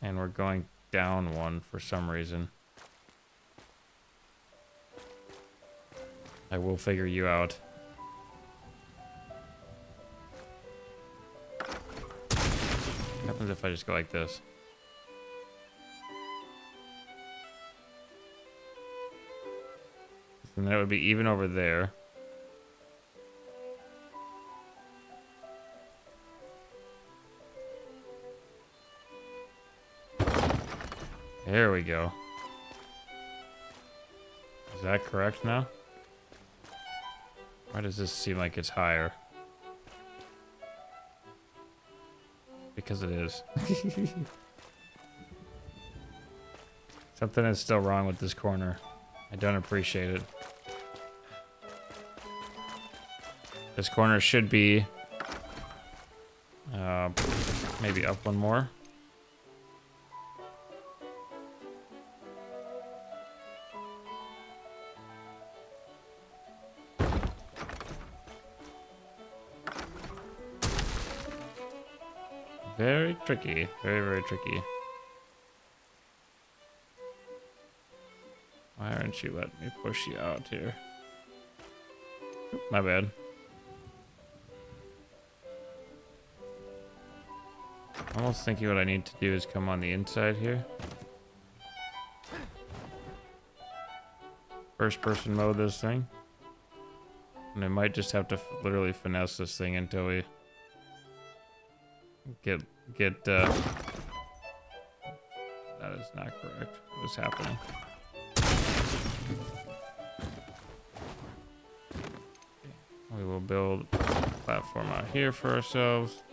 and we're going down one for some reason. I will figure you out. What happens if I just go like this? And then it would be even over there. There we go. Is that correct now? Why does this seem like it's higher? Because it is. Something is still wrong with this corner. I don't appreciate it. This corner should be maybe up one more. Very tricky. Very, very tricky. Why aren't you letting me push you out here? My bad. Almost thinking what I need to do is come on the inside here. First person mode this thing. And I might just have to literally finesse this thing until we get that is not correct. What is happening? We will build a platform out here for ourselves.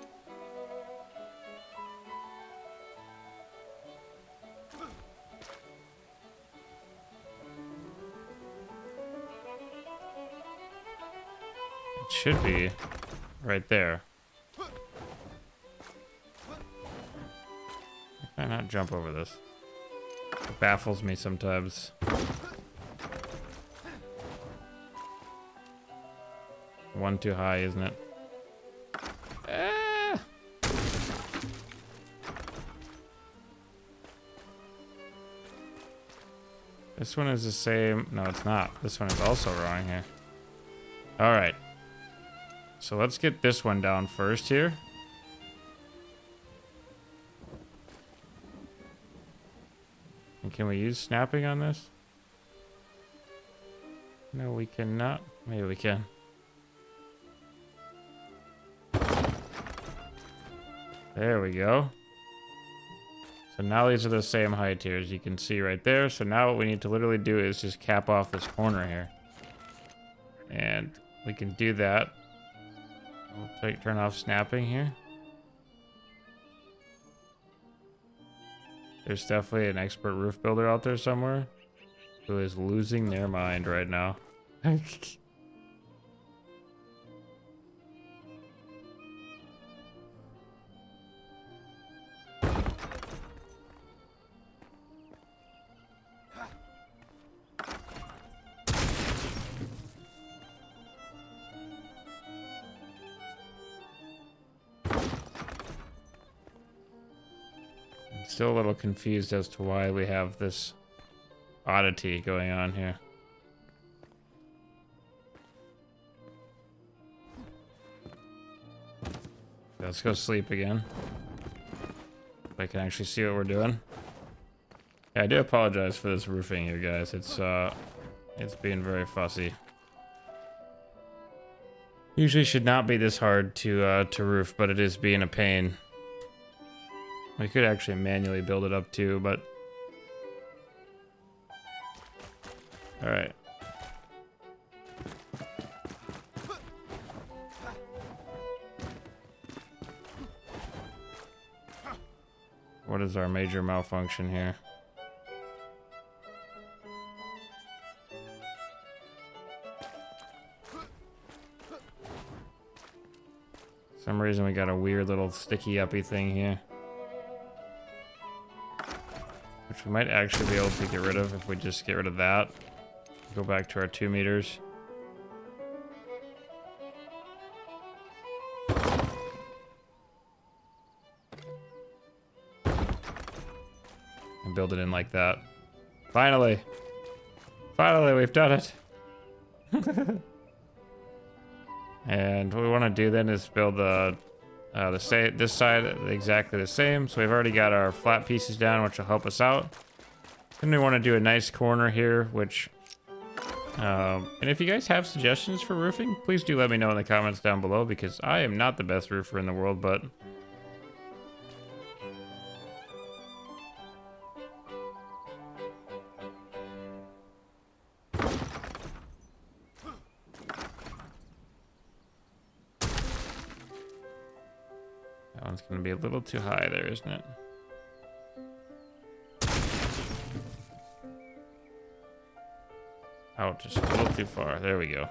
It should be right there. Why not jump over this? It baffles me sometimes. One too high, isn't it? Ah! This one is the same. No, it's not. This one is also wrong here. All right. So let's get this one down first here. And can we use snapping on this? No, we cannot. Maybe we can. There we go. So now these are the same height here, as you can see right there. So now what we need to literally do is just cap off this corner here. And we can do that. We'll turn off snapping here. There's definitely an expert roof builder out there somewhere who is losing their mind right now. Still a little confused as to why we have this oddity going on here. Let's go sleep again. If I can actually see what we're doing. Yeah, I do apologize for this roofing here, guys. It's being very fussy. Usually should not be this hard to roof, but it is being a pain. We could actually manually build it up too, but... Alright. What is our major malfunction here? For some reason we got a weird little sticky uppy thing here. Which we might actually be able to get rid of if we just get rid of that. Go back to our 2 meters. And build it in like that. Finally! Finally, we've done it! And what we want to do then is build this side exactly the same. So we've already got our flat pieces down, which will help us out. Then we want to do a nice corner here, which and if you guys have suggestions for roofing, please do let me know in the comments down below, because I am not the best roofer in the world, but that one's going to be a little too high there, isn't it? Oh, just a little too far. There we go.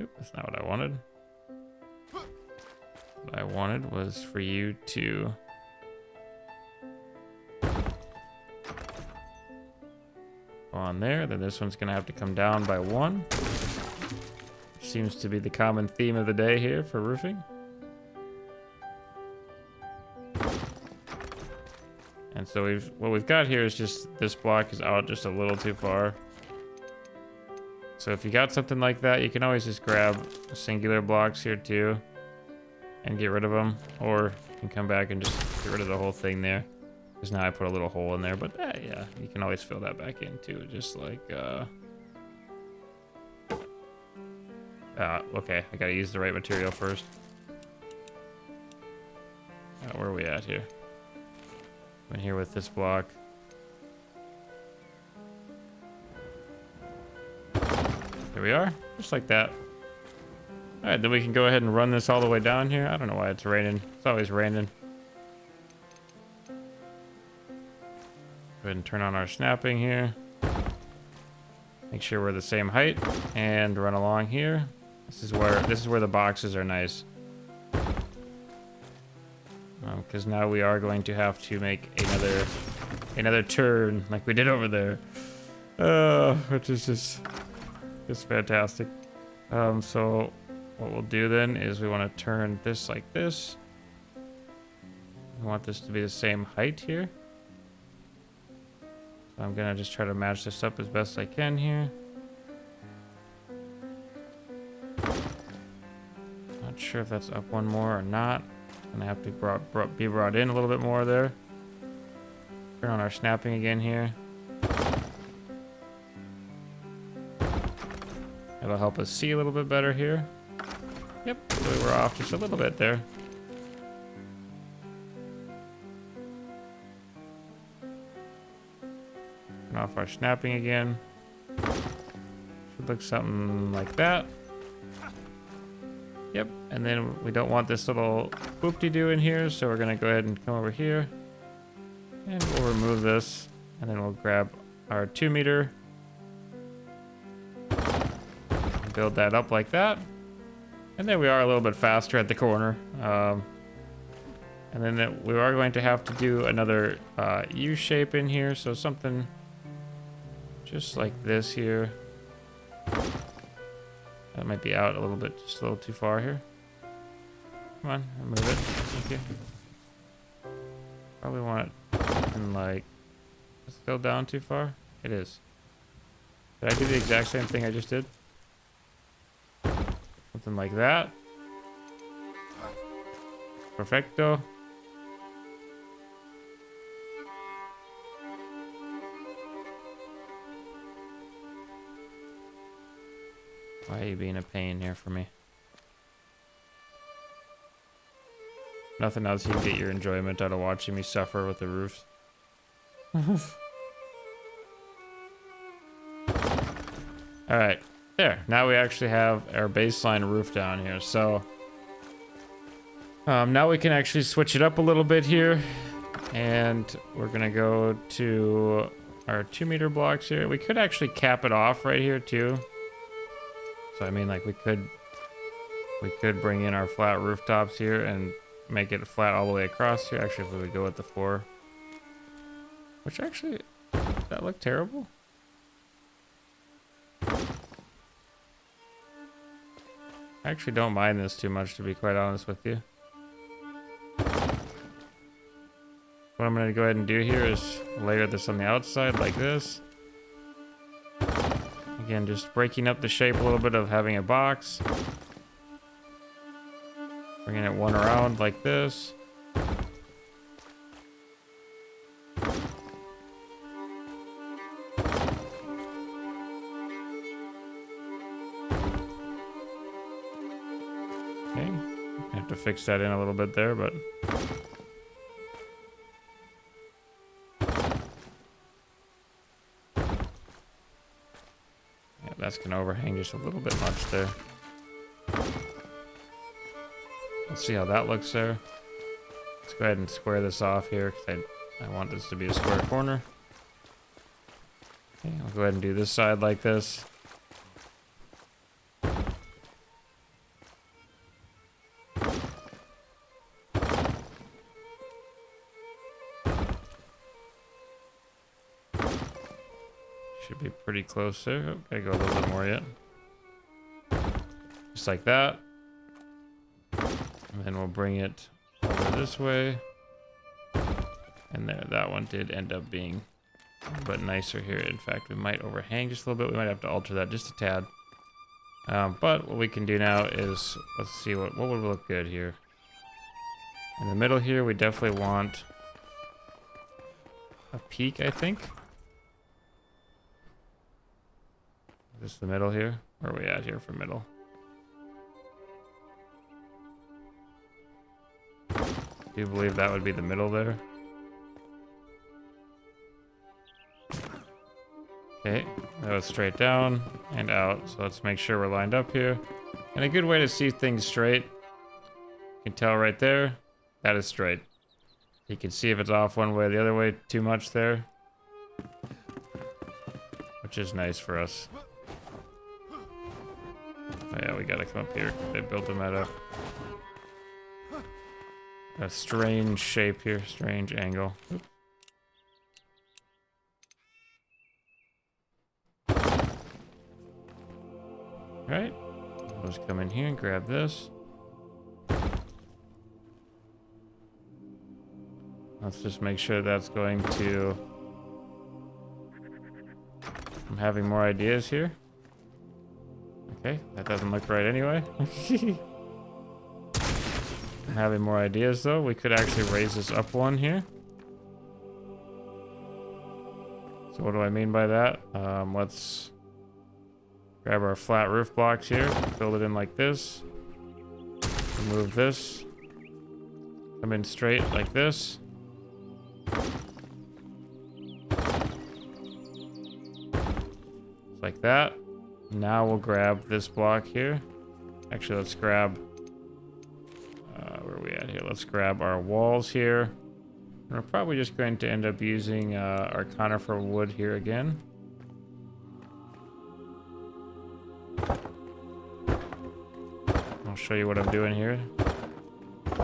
Oop, that's not what I wanted. What I wanted was for you to... go on there. Then this one's going to have to come down by 1. Seems to be the common theme of the day here for roofing. And so what we've got here is just this block is out just a little too far. So if you got something like that, you can always just grab singular blocks here too and get rid of them, or you can come back and just get rid of the whole thing there. Because now I put a little hole in there, but yeah, you can always fill that back in too, just like okay, I gotta use the right material first. Where are we at here? I'm in here with this block. There we are, just like that. All right, then we can go ahead and run this all the way down here. I don't know why it's raining. It's always raining. Go ahead and turn on our snapping here. Make sure we're the same height and run along here. This is where the boxes are nice. Because now we are going to have to make another turn like we did over there. Which is just fantastic. So what we'll do then is we want to turn this like this. We want this to be the same height here. So I'm gonna just try to match this up as best I can here. Not sure if that's up one more or not. Gonna have to be brought in a little bit more there. Turn on our snapping again here. It'll help us see a little bit better here. Yep, so we're off just a little bit there. Turn off our snapping again. Should look something like that. Yep, and then we don't want this little whoop-de-doo in here, so we're gonna go ahead and come over here. And we'll remove this, and then we'll grab our 2 meter. Build that up like that. And then we are a little bit faster at the corner. And then we are going to have to do another U shape in here, so something just like this here. That might be out a little bit, just a little too far here. Come on, move it. Thank you. Probably want it in like, is it still down too far? It is. Did I do the exact same thing I just did? Something like that. Perfecto. Why are you being a pain here for me? Nothing else you can get your enjoyment out of watching me suffer with the roofs. Alright, there. Now we actually have our baseline roof down here. So now we can actually switch it up a little bit here. And we're going to go to our 2 meter blocks here. We could actually cap it off right here too. So I mean, like we could bring in our flat rooftops here and make it flat all the way across here. Actually, if we would go with the 4, which actually, that looked terrible. I actually don't mind this too much, to be quite honest with you. What I'm going to go ahead and do here is layer this on the outside like this. Again, just breaking up the shape a little bit of having a box. Bringing it one around like this. Okay, I have to fix that in a little bit there, but yeah, that's gonna overhang just a little bit much there. Let's see how that looks there. Let's go ahead and square this off here because I want this to be a square corner. Okay, I'll go ahead and do this side like this. Should be pretty close there. Oh, gotta go a little bit more yet. Just like that. And then we'll bring it over this way. And there, that one did end up being but nicer here. In fact, we might overhang just a little bit. We might have to alter that just a tad. But what we can do now is, let's see, what would look good here. In the middle here, we definitely want a peak, I think. Is this the middle here? Where are we at here for middle? I do believe that would be the middle there. Okay, that was straight down and out. So let's make sure we're lined up here. And a good way to see things straight, you can tell right there, that is straight. You can see if it's off one way or the other way too much there, which is nice for us. Oh yeah, we gotta come up here. They built them at a strange shape here, strange angle. Oops. Right, let's come in here and grab this. Let's just make sure that's going to... I'm having more ideas here. Okay, that doesn't look right anyway. I'm having more ideas though. We could actually raise this up one here. So what do I mean by that? Let's grab our flat roof blocks here, build it in like this. Remove this. Come in straight like this. Like that. Now we'll grab this block here. Actually, let's grab... where are we at here? Let's grab our walls here. We're probably just going to end up using our conifer wood here again. I'll show you what I'm doing here.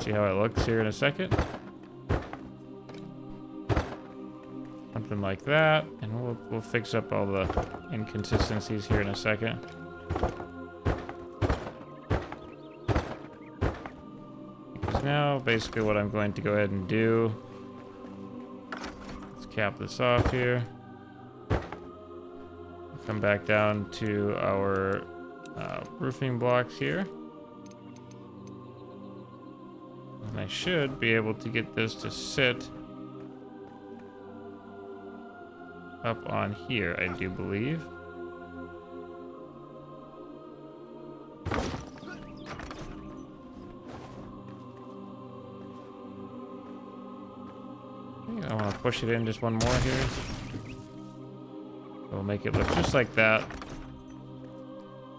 See how it looks here in a second. Something like that, and we'll fix up all the inconsistencies here in a second. Because now, basically what I'm going to go ahead and do, let's cap this off here. Come back down to our roofing blocks here. And I should be able to get this to sit up on here, I do believe. Okay, I want to push it in just one more here. We'll make it look just like that.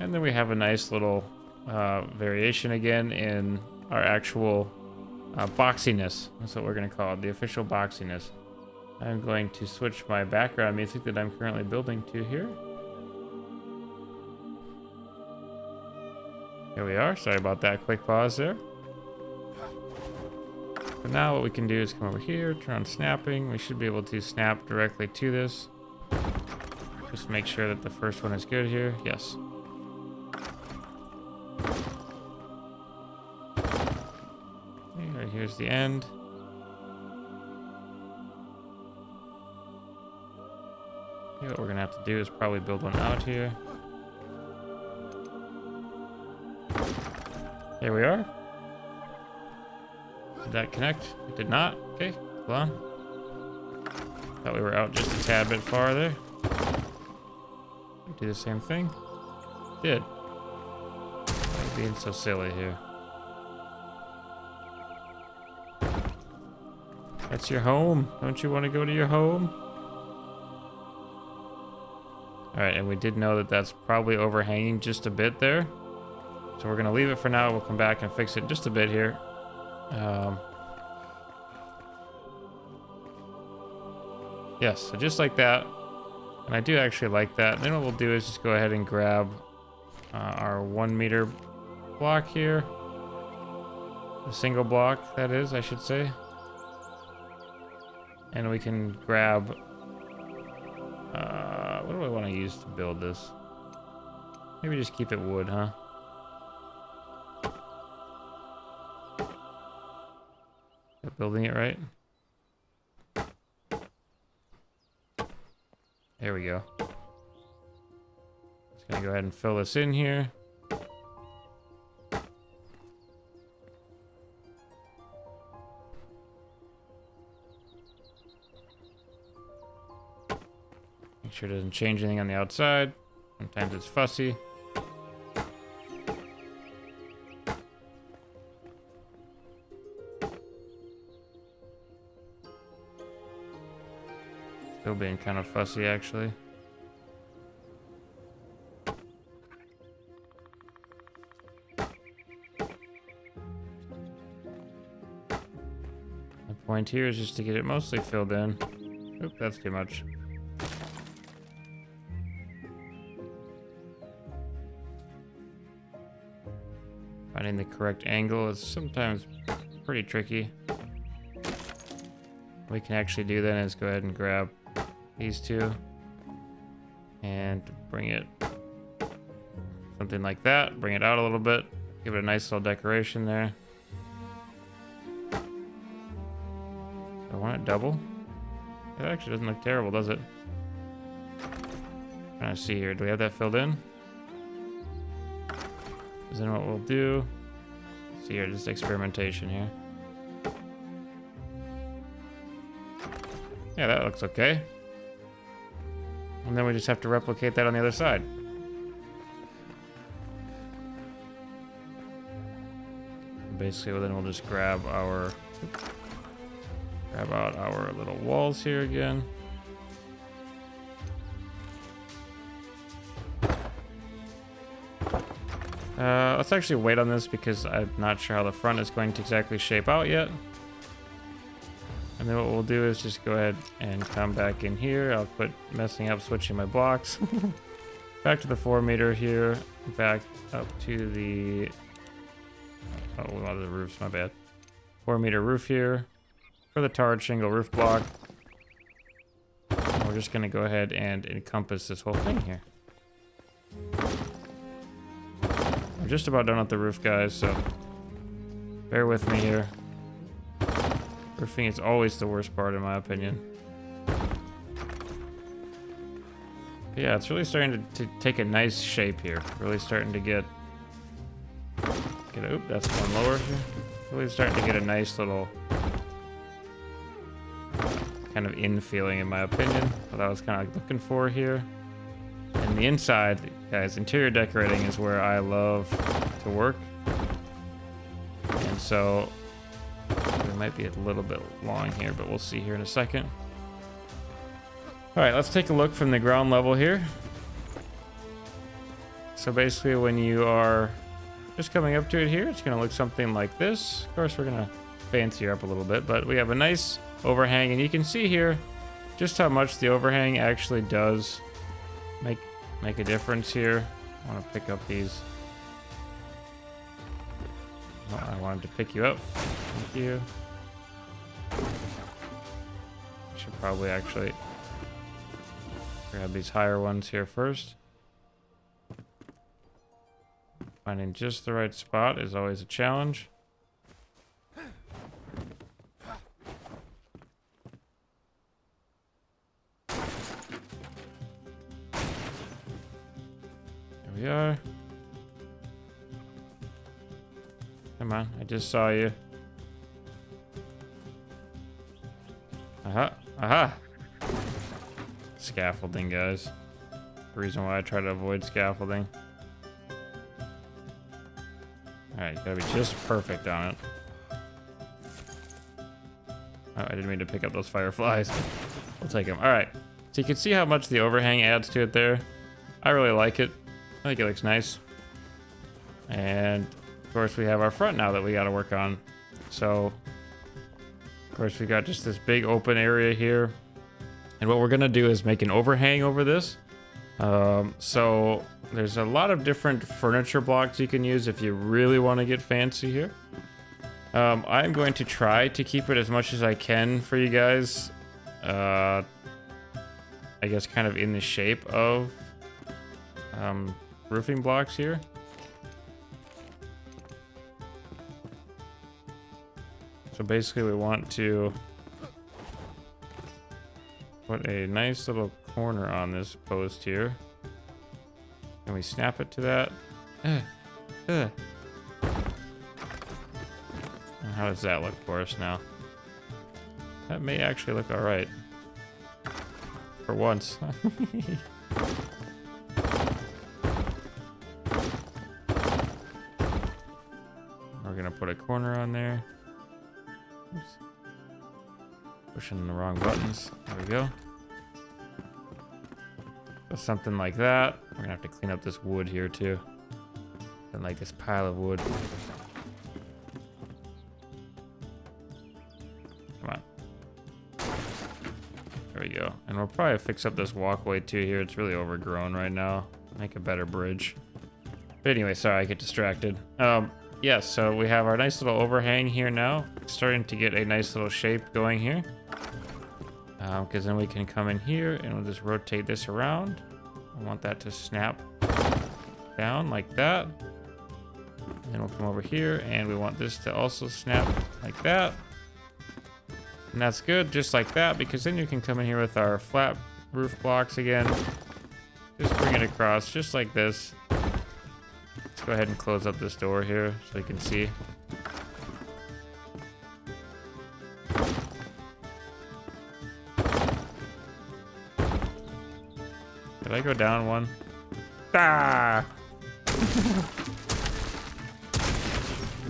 And then we have a nice little variation again in our actual boxiness. That's what we're going to call it, the official boxiness. I'm going to switch my background music that I'm currently building to here. Here we are. Sorry about that quick pause there. But now what we can do is come over here, turn on snapping. We should be able to snap directly to this. Just make sure that the first one is good here. Yes. Okay, right here's the end. Okay, what we're gonna have to do is probably build one out here. Here we are. Did that connect? It did not. Okay, hold on. Thought we were out just a tad bit farther. Do the same thing. Did. I'm being so silly here. That's your home. Don't you want to go to your home? Alright, and we did know that that's probably overhanging just a bit there. So we're going to leave it for now. We'll come back and fix it just a bit here. Yes, so just like that. And I do actually like that. And then what we'll do is just go ahead and grab our 1 meter block here. A single block, that is, I should say. And we can grab... what do I want to use to build this? Maybe just keep it wood, huh? Am I building it right? There we go. Just gonna go ahead and fill this in here. Make sure it doesn't change anything on the outside. Sometimes it's fussy. Still being kind of fussy, actually. The point here is just to get it mostly filled in. Oop, that's too much. Finding the correct angle is sometimes pretty tricky. What we can actually do then is go ahead and grab these two and bring it something like that. Bring it out a little bit. Give it a nice little decoration there. I want it double. It actually doesn't look terrible, does it? Trying to see here. Do we have that filled in? Because then what we'll do, see here, just experimentation here. Yeah, that looks okay. And then we just have to replicate that on the other side. Basically, then we'll just grab out our little walls here again. Let's actually wait on this because I'm not sure how the front is going to exactly shape out yet. And then what we'll do is just go ahead and come back in here. I'll quit messing up switching my blocks. Back to the 4 meter here. Back up to the... Oh, we wanted the roofs, my bad. 4 meter roof here. For the tarred shingle roof block. And we're just going to go ahead and encompass this whole thing here. We're just about done with the roof, guys, so bear with me here. Roofing is always the worst part, in my opinion. But yeah, it's really starting to take a nice shape here. Really starting to get oop, that's one lower here. Really starting to get a nice little kind of in feeling, in my opinion. What I was kind of like looking for here. And the inside, guys, interior decorating is where I love to work. And so it might be a little bit long here, but we'll see here in a second. All right, let's take a look from the ground level here. So basically when you are just coming up to it here, it's gonna look something like this. Of course, we're gonna fancy her up a little bit, but we have a nice overhang, and you can see here just how much the overhang actually does make a difference here. I want to pick up these. Oh, I wanted to pick you up. Thank you. Should probably actually grab these higher ones here first. Finding just the right spot is always a challenge. We are. Come on, I just saw you. Aha, aha. Scaffolding, guys. The reason why I try to avoid scaffolding. Alright, you gotta be just perfect on it. Oh, I didn't mean to pick up those fireflies. We'll take them. Alright, so you can see how much the overhang adds to it there. I really like it. I think it looks nice. And of course we have our front now that we got to work on. So of course we got just this big open area here. And what we're going to do is make an overhang over this. So there's a lot of different furniture blocks you can use if you really want to get fancy here. I'm going to try to keep it as much as I can for you guys. I guess kind of in the shape of roofing blocks here. So basically we want to put a nice little corner on this post here. Can we snap it to that? And how does that look for us now? That may actually look all right. For once. We're gonna put a corner on there. Oops. Pushing the wrong buttons. There we go. So something like that. We're gonna have to clean up this wood here too. And like this pile of wood. Come on. There we go. And we'll probably fix up this walkway too here. It's really overgrown right now. Make a better bridge. But anyway, sorry, I get distracted. Yeah, so we have our nice little overhang here now. Starting to get a nice little shape going here. Because then we can come in here and we'll just rotate this around. I want that to snap down like that. And then we'll come over here and we want this to also snap like that. And that's good, just like that, because then you can come in here with our flat roof blocks again. Just bring it across just like this. Let's go ahead and close up this door here so you can see. Did I go down one? Ah!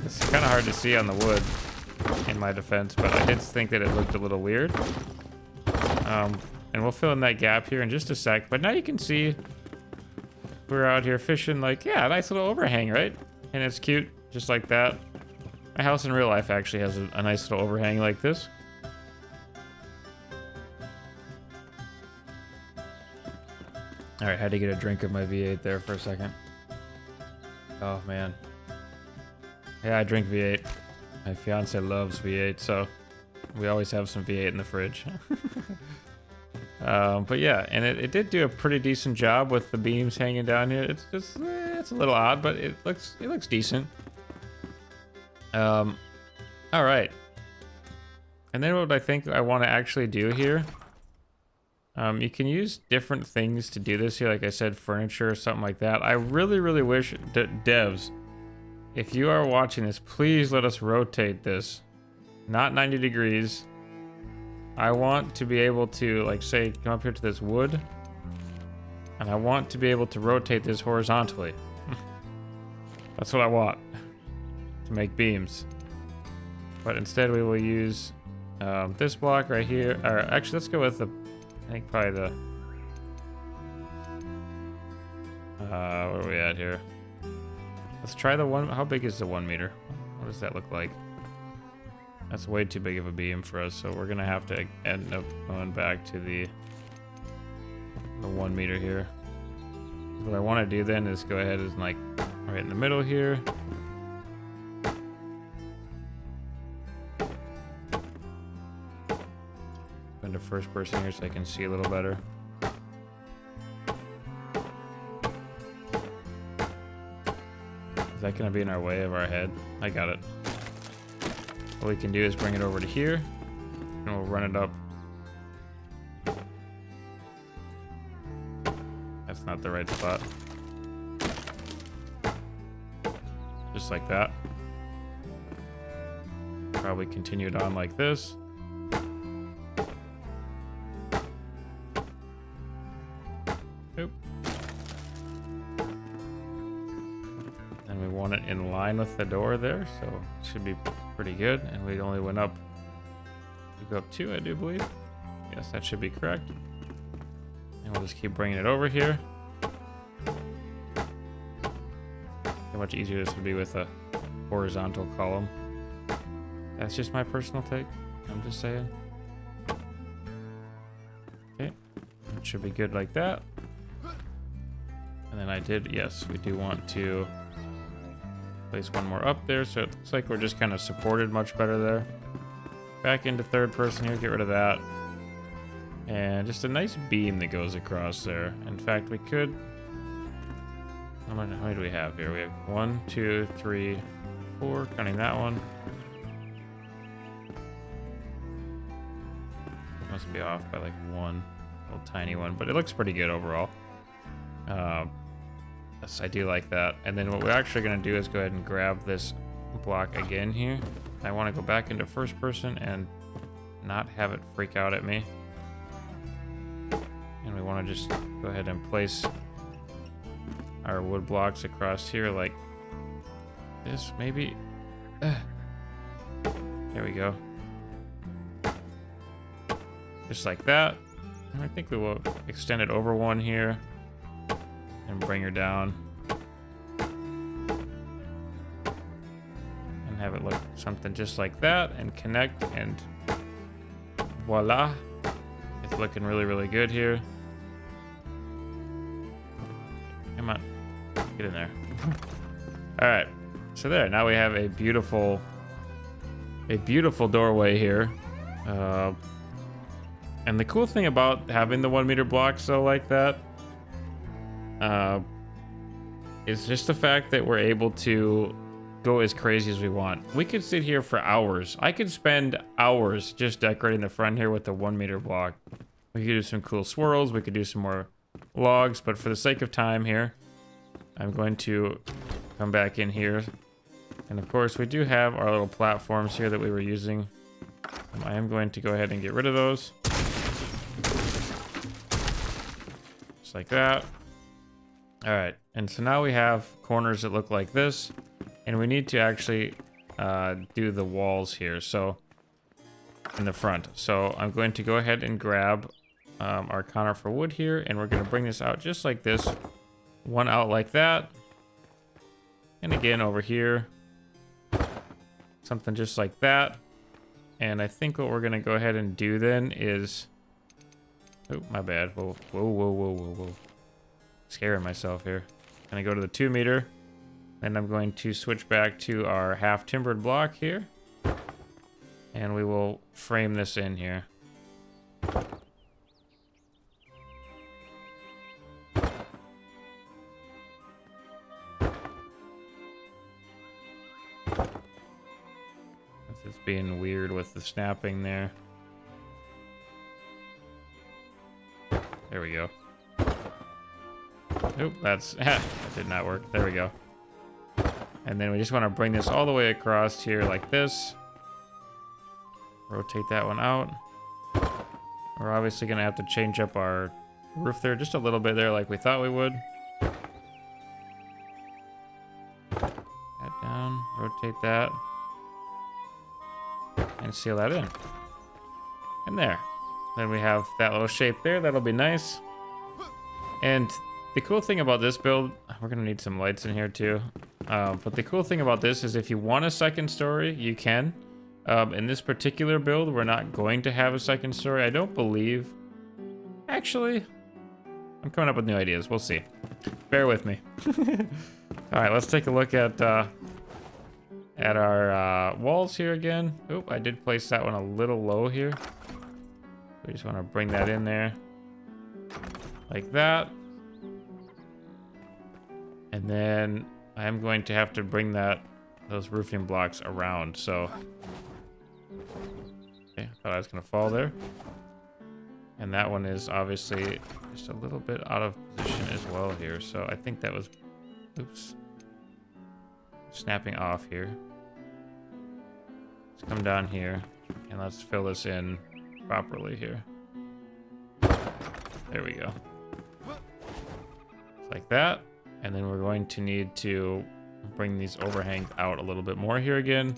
It's kind of hard to see on the wood, in my defense, but I did think that it looked a little weird. And we'll fill in that gap here in just a sec. But now you can see we're out here fishing, like, yeah, a nice little overhang, right? And it's cute, just like that. My house in real life actually has a nice little overhang like this. All right, had to get a drink of my V8 there for a second. Oh, man. Yeah, I drink V8. My fiance loves V8, so we always have some V8 in the fridge. But yeah, and it did do a pretty decent job with the beams hanging down here. It's just, it's a little odd, but it looks decent. All right. And then what I think I want to actually do here, you can use different things to do this here. Like I said, furniture or something like that. I really, really wish devs, if you are watching this, please let us rotate this. Not 90 degrees. I want to be able to, like, say, come up here to this wood. And I want to be able to rotate this horizontally. That's what I want. To make beams. But instead we will use this block right here. Or actually, let's go with the, I think probably the, what are we at here? Let's try the one. How big is the 1 meter? What does that look like? That's way too big of a beam for us, so we're gonna have to end up going back to the 1 meter here. What I want to do then is go ahead and, like, right in the middle here. Go into first person here so I can see a little better. Is that gonna be in our way of our head? I got it. What we can do is bring it over to here, and we'll run it up. That's not the right spot. Just like that. Probably continue it on like this. Oop. And we want it in line with the door there, so it should be pretty good. And we only went up, we go up 2, I do believe. Yes, that should be correct. And we'll just keep bringing it over here. How much easier this would be with a horizontal column. That's just my personal take. I'm just saying. Okay, it should be good like that. And then I did, yes, we do want to place one more up there, so it looks like we're just kind of supported much better there. Back into third person here, get rid of that. And just a nice beam that goes across there. In fact, we could, how many do we have here? We have 1, 2, 3, 4, counting that one. Must must be off by like one little tiny one, but it looks pretty good overall. Yes, I do like that. And then what we're actually going to do is go ahead and grab this block again here. I want to go back into first person and not have it freak out at me. And we want to just go ahead and place our wood blocks across here like this, maybe. There we go. Just like that. And I think we will extend it over one here and bring her down. And have it look something just like that and connect, and voila. It's looking really, really good here. Come on, get in there. All right, so there, now we have a beautiful doorway here. And the cool thing about having the 1 meter blocks though like that is just the fact that we're able to go as crazy as we want. We could sit here for hours. I could spend hours just decorating the front here with the 1 meter block. We could do some cool swirls. We could do some more logs, but for the sake of time here, I'm going to come back in here. And of course, we do have our little platforms here that we were using. I am going to go ahead and get rid of those. Just like that. All right, and so now we have corners that look like this, and we need to actually do the walls here, so in the front. So I'm going to go ahead and grab our conifer wood here, and we're going to bring this out just like this. One out like that, and again over here, something just like that. And I think what we're going to go ahead and do then is, oh, my bad. Whoa, whoa, whoa, whoa, whoa, whoa. Scaring myself here. Gonna go to the 2 meter. And I'm going to switch back to our half timbered block here. And we will frame this in here. This is being weird with the snapping there. There we go. Oop, that did not work. There we go. And then we just want to bring this all the way across here like this. Rotate that one out. We're obviously going to have to change up our roof there just a little bit there like we thought we would. That down, rotate that. And seal that in. And there. Then we have that little shape there. That'll be nice. And the cool thing about this build, we're going to need some lights in here too. But the cool thing about this is if you want a second story, you can. In this particular build, we're not going to have a second story. I don't believe. Actually, I'm coming up with new ideas. We'll see. Bear with me. All right, let's take a look at our walls here again. Oop, I did place that one a little low here. We just want to bring that in there like that. And then I'm going to have to bring those roofing blocks around. So, okay, I thought I was going to fall there. And that one is obviously just a little bit out of position as well here. So I think that was, oops, snapping off here. Let's come down here and let's fill this in properly here. There we go. Just like that. And then we're going to need to bring these overhangs out a little bit more here again.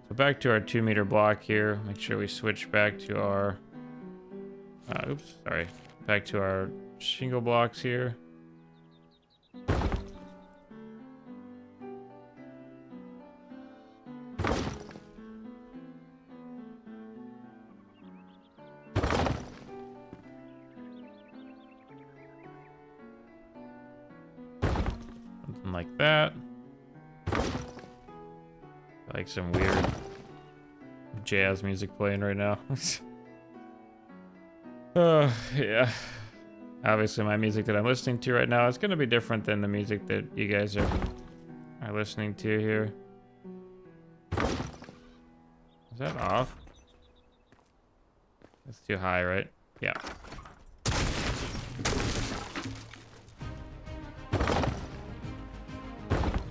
So back to our 2 meter block here. Make sure we switch back to our, oops, sorry. Back to our shingle blocks here. Like that. Like some weird jazz music playing right now. Oh, yeah. Obviously my music that I'm listening to right now is going to be different than the music that you guys are listening to here. Is that off? It's too high, right? Yeah.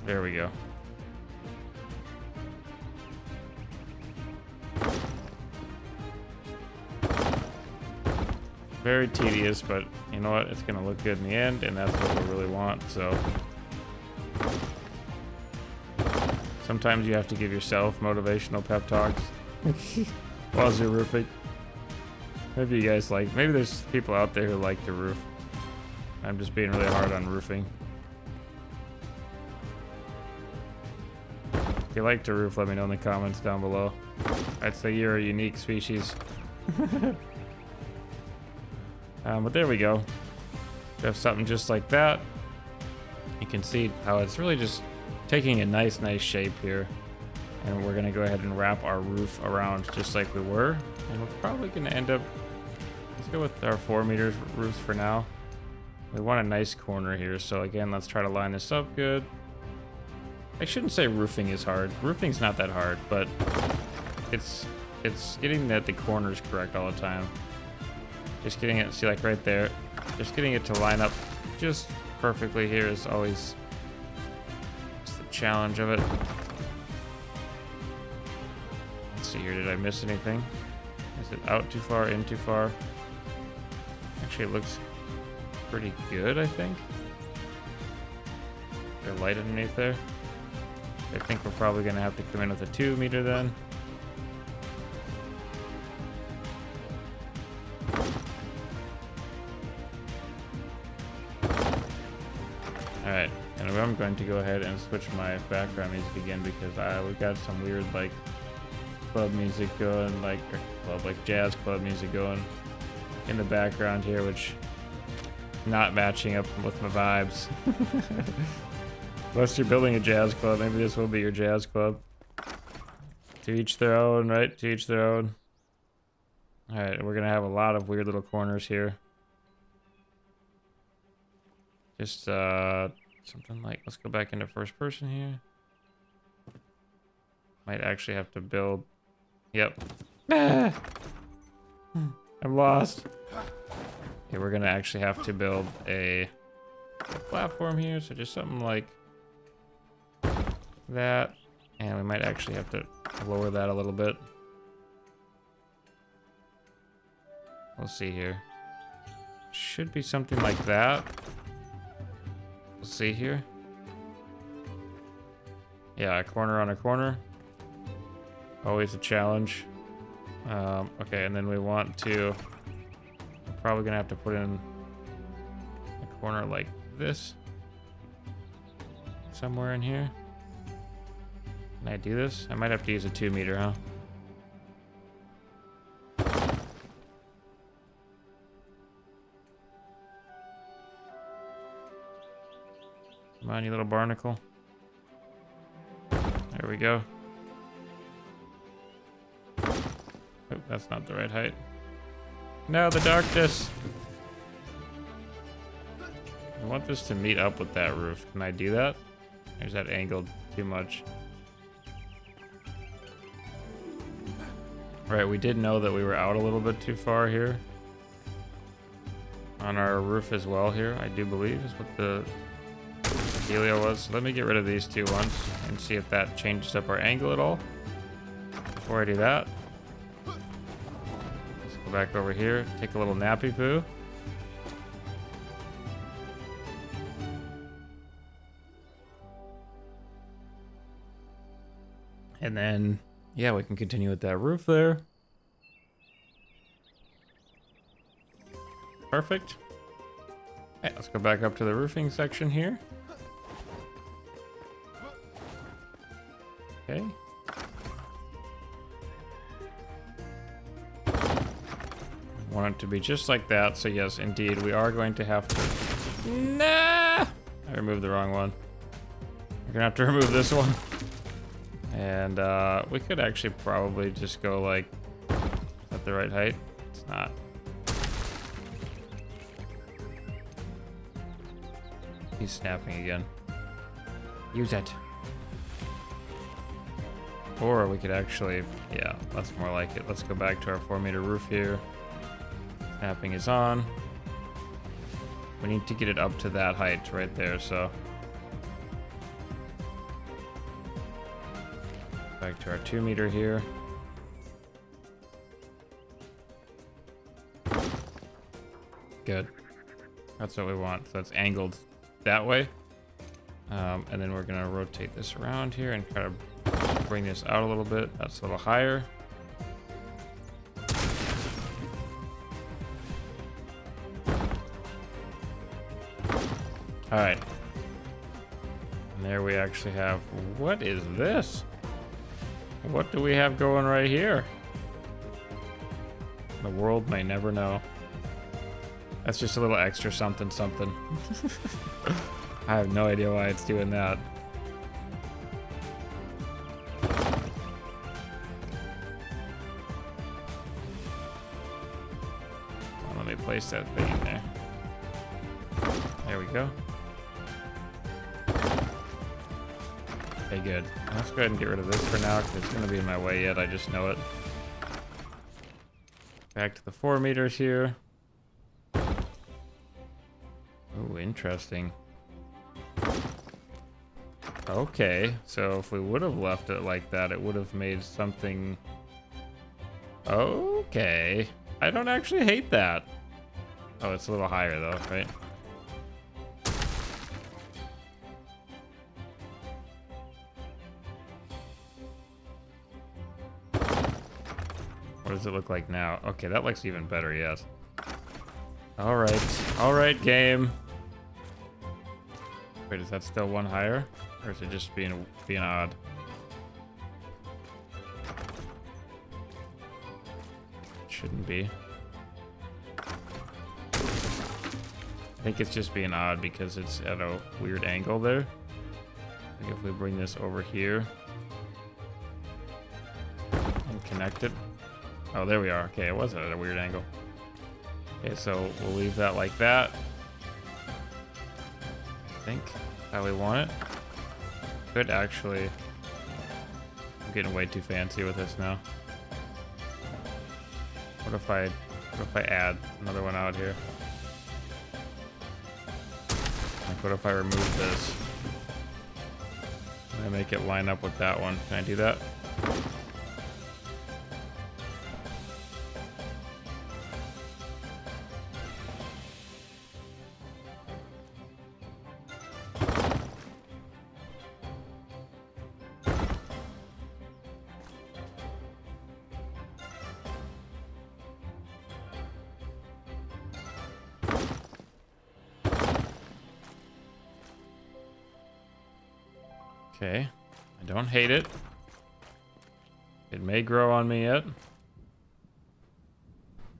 There we go. Very tedious, but you know what? It's gonna look good in the end, and that's what we really want, so. Sometimes you have to give yourself motivational pep talks while you're roofing. Maybe you guys maybe there's people out there who like to roof. I'm just being really hard on roofing. If you like to roof, let me know in the comments down below. I'd say you're a unique species. But there we go. We have something just like that. You can see how it's really just taking a nice shape here. And we're gonna go ahead and wrap our roof around just like we were. And we're probably gonna end up, let's go with our 4 meters roofs for now. We want a nice corner here. So again, let's try to line this up good. I shouldn't say roofing is hard. Roofing's not that hard, but it's getting the corners correct all the time. Just getting it, see like right there, just getting it to line up just perfectly here is always the challenge of it. Let's see here, did I miss anything? Is it out too far, in too far? Actually, it looks pretty good, I think. Is there light underneath there? I think we're probably gonna have to come in with a 2 meter then. Alright, and I'm going to go ahead and switch my background music again because we've got some weird like club music going, like jazz club music going in the background here, which not matching up with my vibes. Unless you're building a jazz club, maybe this will be your jazz club. To each their own, right? To each their own. Alright, we're gonna have a lot of weird little corners here. Just something like, let's go back into first person here. Might actually have to build, yep. I'm lost. Okay, we're gonna actually have to build a platform here, so just something like that. And we might actually have to lower that a little bit. We'll see here. Should be something like that. We'll see here. Yeah, a corner on a corner. Always a challenge. Okay, and then we want to... we're probably gonna have to put in a corner like this. Somewhere in here. Can I do this? I might have to use a 2 meter, huh? Come on, you little barnacle. There we go. Oh, that's not the right height. No, the darkness! I want this to meet up with that roof. Can I do that? Or is that angled too much? Right, we did know that we were out a little bit too far here. On our roof as well here, I do believe, is what the dealio was. So let me get rid of these two ones and see if that changes up our angle at all. Before I do that, let's go back over here, take a little nappy poo. And then, yeah, we can continue with that roof there. Perfect. All right, let's go back up to the roofing section here. Okay. Want it to be just like that. So yes, indeed, we are going to have to... Nah! I removed the wrong one. We're gonna have to remove this one. And we could actually probably just go like at the right height. It's not. He's snapping again. Use it. Or we could actually, yeah, that's more like it. Let's go back to our 4 meter roof here. Tapping is on. We need to get it up to that height right there, so. Back to our 2 meter here. Good. That's what we want. So it's angled that way. And then we're gonna rotate this around here and kind of bring this out a little bit. That's a little higher. All right. And there we actually have, what is this? What do we have going right here? The world may never know. That's just a little extra something something. I have no idea why it's doing that. Well, let me place that thing in there. There we go. Okay, good. Let's go ahead and get rid of this for now because it's going to be in my way yet. I just know it. Back to the 4 meters here. Oh, interesting. Okay, so if we would have left it like that, it would have made something... Okay. I don't actually hate that. Oh, it's a little higher though, right? What does it look like now? Okay, that looks even better, yes. All right, game. Wait, is that still one higher? Or is it just being odd? It shouldn't be. I think it's just being odd because it's at a weird angle there. Like if we bring this over here and connect it. Oh, there we are. Okay, it was at a weird angle. Okay, so we'll leave that like that. I think how we want it. Could actually. I'm getting way too fancy with this now. What if I add another one out here? Like, what if I remove this? And I make it line up with that one. Can I do that? Okay, I don't hate it. It may grow on me yet.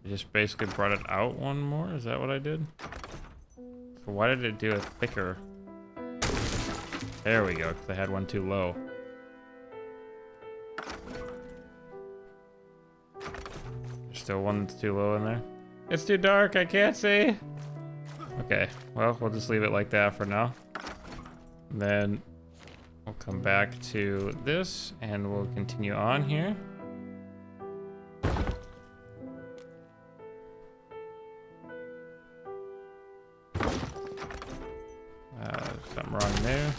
I just basically brought it out one more. Is that what I did? So why did it do it thicker? There we go, because I had one too low. There's still one that's too low in there. It's too dark, I can't see. Okay, well, we'll just leave it like that for now. And then we'll come back to this and we'll continue on here. Something wrong there.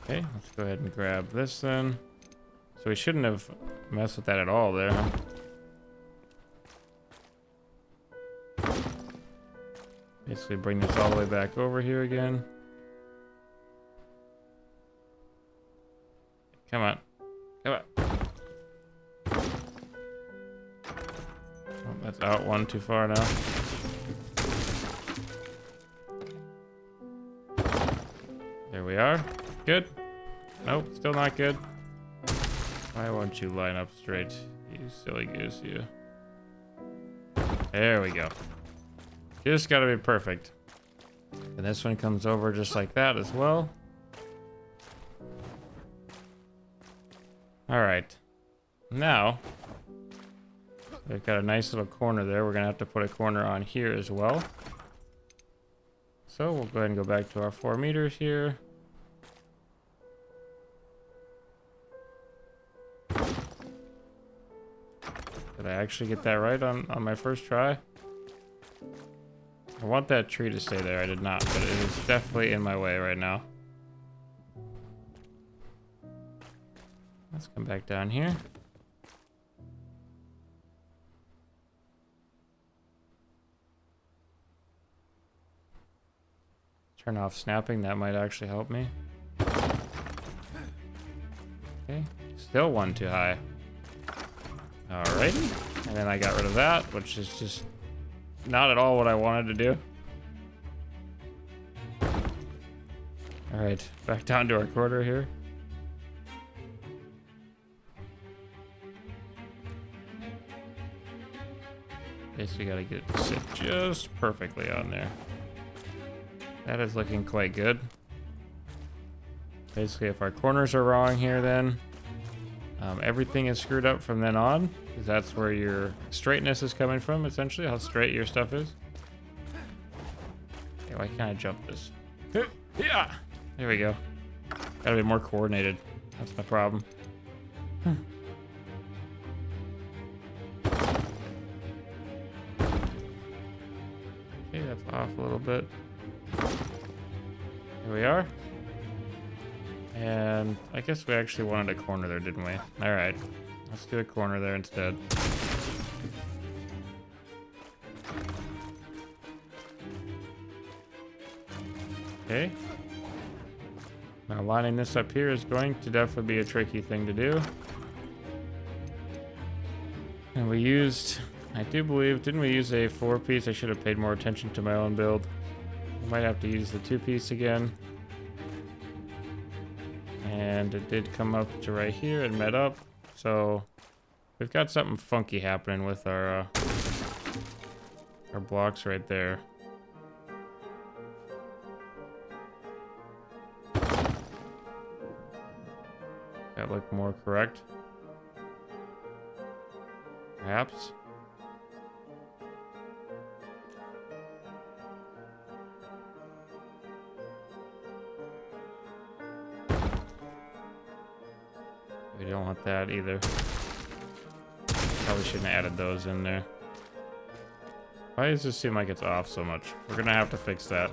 Okay, let's go ahead and grab this then. So we shouldn't have messed with that at all there, huh? Basically bring this all the way back over here again. Come on. Come on. Oh, that's out one too far now. There we are. Good. Nope, still not good. Why won't you line up straight, you silly goose, you? There we go. Just gotta be perfect. And this one comes over just like that as well. All right. Now, we've got a nice little corner there. We're gonna have to put a corner on here as well. So we'll go ahead and go back to our 4 meters here. Did I actually get that right on my first try? I want that tree to stay there. I did not, but it is definitely in my way right now. Let's come back down here. Turn off snapping, that might actually help me. Okay, still one too high. Alrighty, and then I got rid of that, which is just not at all what I wanted to do. Alright, back down to our quarter here. Basically gotta get it to sit just perfectly on there. That is looking quite good. Basically, if our corners are wrong here, then everything is screwed up from then on, because that's where your straightness is coming from, essentially, how straight your stuff is. Okay, why can't I jump this? Yeah! There we go. Gotta be more coordinated. That's my problem. Okay, that's off a little bit. Here we are. And I guess we actually wanted a corner there, didn't we? Alright, let's do a corner there instead. Okay. Now lining this up here is going to definitely be a tricky thing to do. And we used, I do believe, didn't we use a 4-piece? I should have paid more attention to my own build. I might have to use the 2-piece again. And it did come up to right here and met up. So we've got something funky happening with our blocks right there. That look more correct? Perhaps? We don't want that either. Probably shouldn't have added those in there. Why does this seem like it's off so much? We're gonna have to fix that.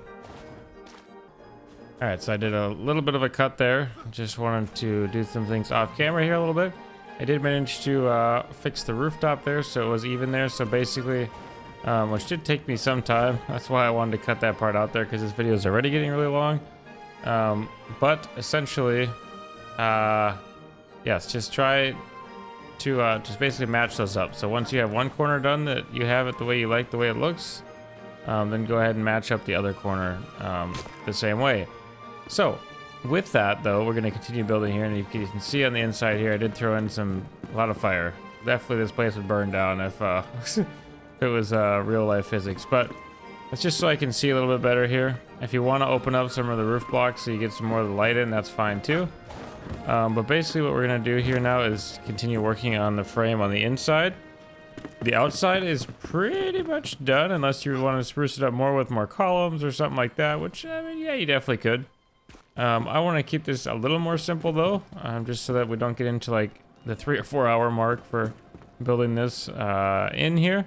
Alright, so I did a little bit of a cut there. Just wanted to do some things off camera here a little bit. I did manage to fix the rooftop there so it was even there. So basically, which did take me some time. That's why I wanted to cut that part out there, because this video is already getting really long. But essentially, yes, just try to just basically match those up. So once you have one corner done that you have it the way you like, the way it looks, then go ahead and match up the other corner the same way. So with that though, we're going to continue building here, and you can see on the inside here I did throw in a lot of fire. Definitely this place would burn down if it was real life physics, but it's just so I can see a little bit better here. If you want to open up some of the roof blocks so you get some more of the light in, that's fine too. But basically what we're going to do here now is continue working on the frame on the inside. The outside is pretty much done, unless you want to spruce it up more with more columns or something like that, which, I mean, yeah, you definitely could. I want to keep this a little more simple though, just so that we don't get into like the 3 or 4 hour mark for building this in here.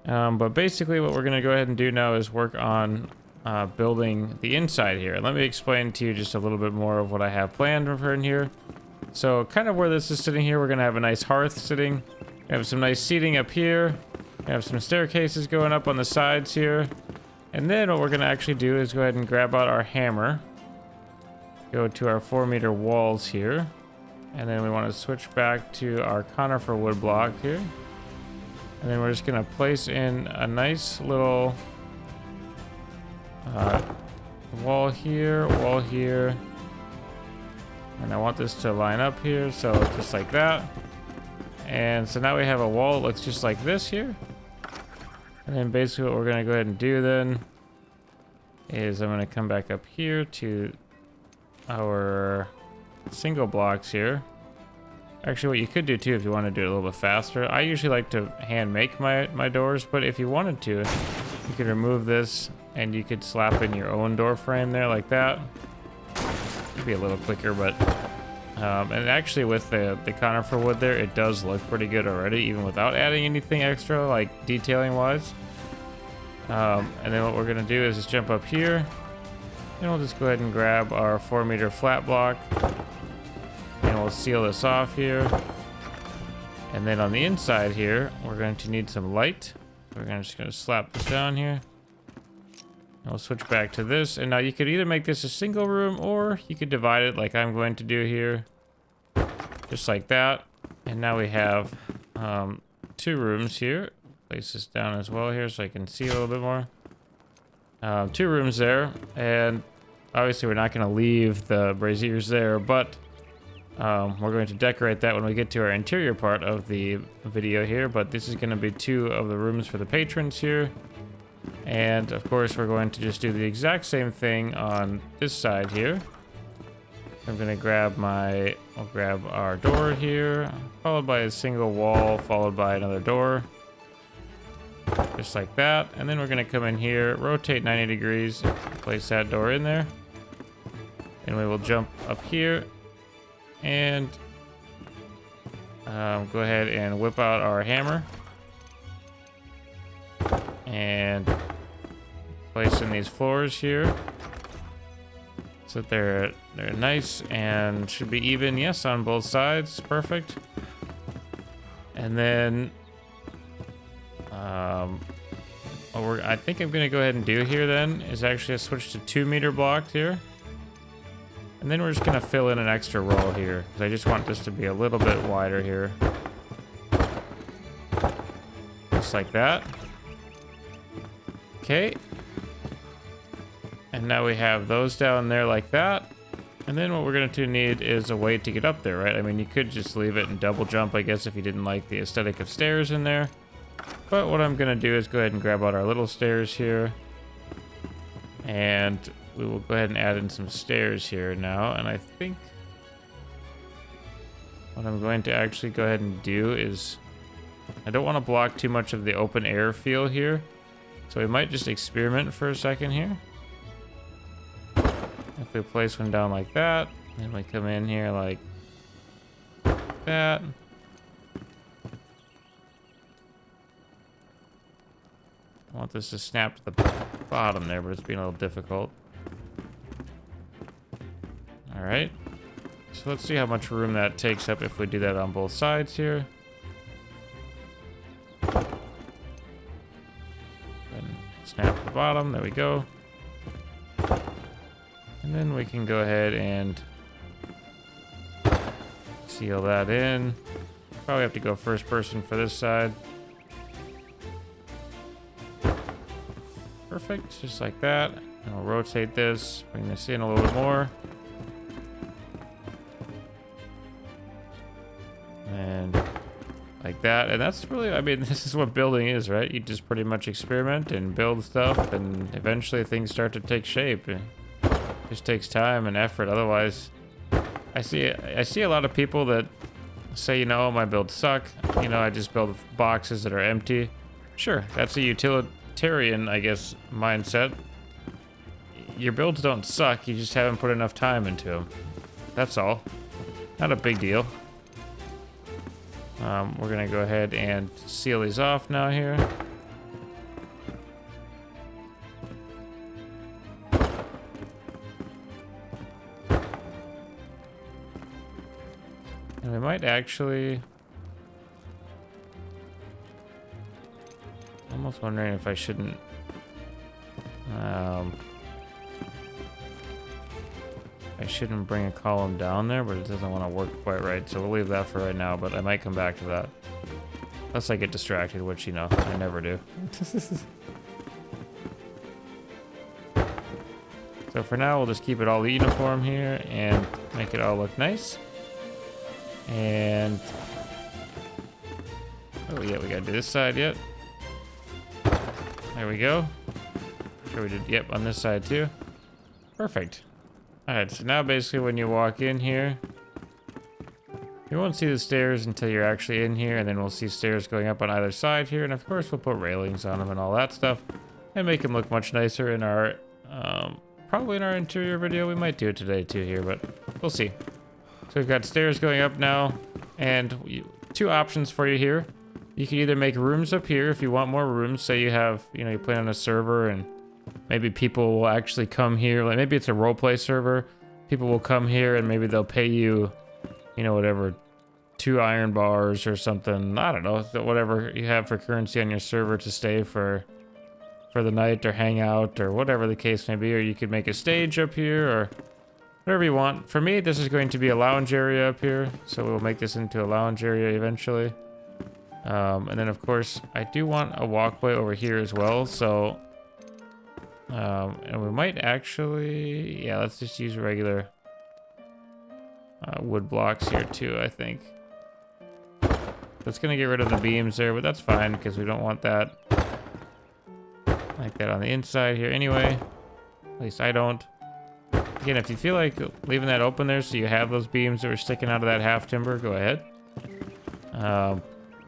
But basically what we're going to go ahead and do now is work on building the inside here. Let me explain to you just a little bit more of what I have planned for in here. So kind of where this is sitting here, we're going to have a nice hearth sitting. We have some nice seating up here. We have some staircases going up on the sides here. And then what we're going to actually do is go ahead and grab out our hammer. Go to our 4-meter walls here. And then we want to switch back to our conifer wood block here. And then we're just going to place in a nice little wall here, and I want this to line up here, so just like that. And so now we have a wall that looks just like this here. And then basically what we're going to go ahead and do then is I'm going to come back up here to our single blocks here. Actually, what you could do too if you want to do it a little bit faster, I usually like to hand make my doors, but if you wanted to, you could remove this and you could slap in your own door frame there like that. It'd be a little quicker, but And actually with the conifer wood there, it does look pretty good already, even without adding anything extra, like detailing wise. And then what we're gonna do is just jump up here, and we'll just go ahead and grab our 4-meter flat block, and we'll seal this off here. And then on the inside here, we're going to need some light. We're just gonna slap this down here. And we'll switch back to this, and now you could either make this a single room, or you could divide it like I'm going to do here, just like that. And now we have 2 rooms here. Place this down as well here so I can see a little bit more. 2 rooms there, and obviously we're not going to leave the braziers there, but we're going to decorate that when we get to our interior part of the video here. But this is going to be 2 of the rooms for the patrons here, and of course we're going to just do the exact same thing on this side here. I'm going to grab I'll grab our door here, followed by a single wall, followed by another door. Just like that. And then we're going to come in here, rotate 90 degrees, place that door in there. And we will jump up here and go ahead and whip out our hammer. And place in these floors here. So that they're nice and should be even. Yes, on both sides. Perfect. And then what I think I'm gonna go ahead and do here then is actually switch to 2-meter blocks here, and then we're just gonna fill in an extra roll here because I just want this to be a little bit wider here, just like that. Okay, and now we have those down there like that. And then what we're going to need is a way to get up there, right? I mean, you could just leave it and double jump, I guess, if you didn't like the aesthetic of stairs in there. But what I'm going to do is go ahead and grab out our little stairs here. And we will go ahead and add in some stairs here now. And I think what I'm going to actually go ahead and do is, I don't want to block too much of the open air feel here. So we might just experiment for a second here. If we place one down like that, then we come in here like that. I want this to snap to the bottom there, but it's being a little difficult. All right. So let's see how much room that takes up if we do that on both sides here. And snap to the bottom. There we go. And then we can go ahead and seal that in. Probably have to go first person for this side. Perfect, just like that. And we'll rotate this, bring this in a little bit more. And like that. And that's really, I mean, this is what building is, right? You just pretty much experiment and build stuff, and eventually things start to take shape. It just takes time and effort. Otherwise, I see a lot of people that say, you know, my builds suck. You know, I just build boxes that are empty. Sure, that's a utilitarian, I guess, mindset. Your builds don't suck. You just haven't put enough time into them. That's all. Not a big deal. We're gonna go ahead and seal these off now here. And we might actually... almost wondering if I shouldn't... I shouldn't bring a column down there, but it doesn't want to work quite right, so we'll leave that for right now, but I might come back to that. Unless I get distracted, which, you know, I never do. So for now, we'll just keep it all uniform here and make it all look nice. And... oh yeah, we gotta do this side yet. There we go. Sure we did, yep, on this side too. Perfect. Alright, so now basically when you walk in here, you won't see the stairs until you're actually in here, and then we'll see stairs going up on either side here, and of course we'll put railings on them and all that stuff, and make them look much nicer in our, probably in our interior video. We might do it today too here, but we'll see. So we've got stairs going up now, and two options for you here. You can either make rooms up here if you want more rooms. Say you have, you know, you play on a server and maybe people will actually come here. Like maybe it's a roleplay server. People will come here and maybe they'll pay you, you know, whatever, 2 iron bars or something. I don't know, whatever you have for currency on your server to stay for the night or hang out or whatever the case may be. Or you could make a stage up here or whatever you want. For me, this is going to be a lounge area up here. So we'll make this into a lounge area eventually. And then of course, I do want a walkway over here as well. So, and we might actually, yeah, let's just use regular wood blocks here too, I think. That's gonna get rid of the beams there, but that's fine because we don't want that like that on the inside here anyway. At least I don't. Again, if you feel like leaving that open there so you have those beams that are sticking out of that half timber, go ahead.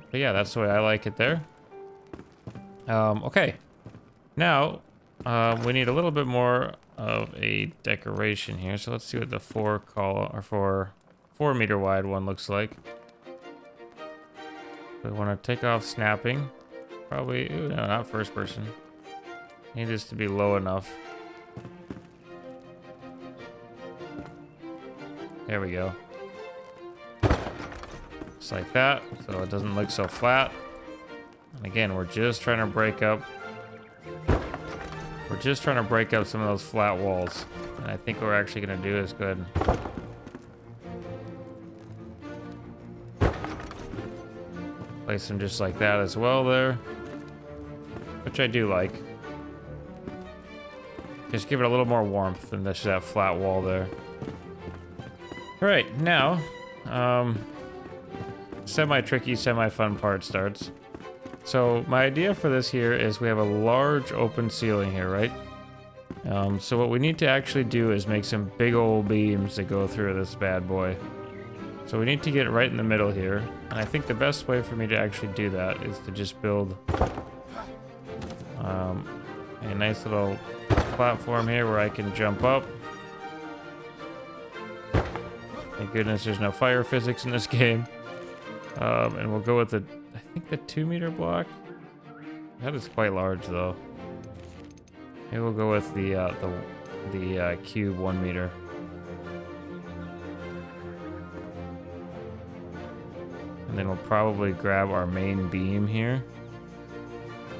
But yeah, that's the way I like it there. Okay. Now, we need a little bit more of a decoration here. So let's see what the 4 meter wide one looks like. We want to take off snapping. Probably, ooh, no, not first person. Need this to be low enough. There we go. Just like that, so it doesn't look so flat. And again, we're just trying to break up. We're just trying to break up some of those flat walls. And I think what we're actually gonna do is go ahead and place them just like that as well there. Which I do like. Just give it a little more warmth than just that flat wall there. Alright, now, semi-tricky, semi-fun part starts. So my idea for this here is we have a large open ceiling here, right? So what we need to actually do is make some big old beams that go through this bad boy. So we need to get right in the middle here. And I think the best way for me to actually do that is to just build a nice little platform here where I can jump up. Thank goodness there's no fire physics in this game. And we'll go with the, I think the 2 meter block. That is quite large though. Maybe we'll go with the cube 1 meter. And then we'll probably grab our main beam here.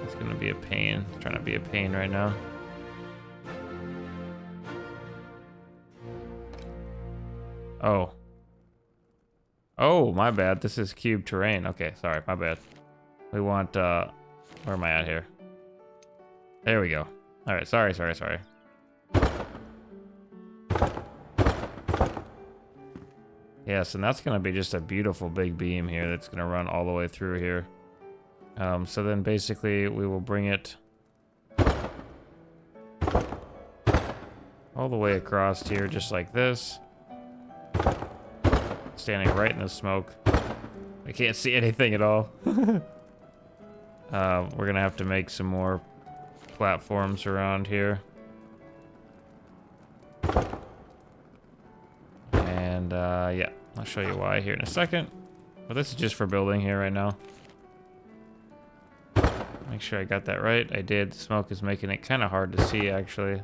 It's gonna be a pain. It's trying to be a pain right now. Oh. Oh, my bad. This is cube terrain. Okay, sorry, my bad. We want, where am I at here? There we go. All right, sorry. Yes, and that's gonna be just a beautiful big beam here that's gonna run all the way through here. So then basically we will bring it all the way across here, just like this. Standing right in the smoke. I can't see anything at all. We're gonna have to make some more platforms around here. And yeah, I'll show you why here in a second. But this is just for building here right now. Make sure I got that right. I did. The smoke is making it kind of hard to see actually.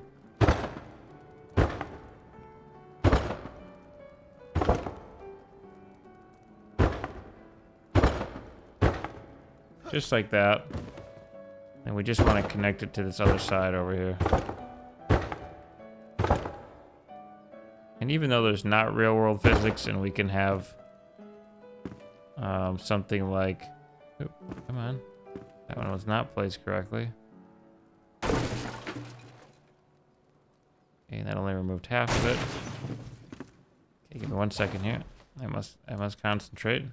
Just like that. And we just want to connect it to this other side over here. And even though there's not real world physics and we can have something like, oh, come on, that one was not placed correctly. Okay, that only removed half of it. Okay, give me 1 second here. I must concentrate.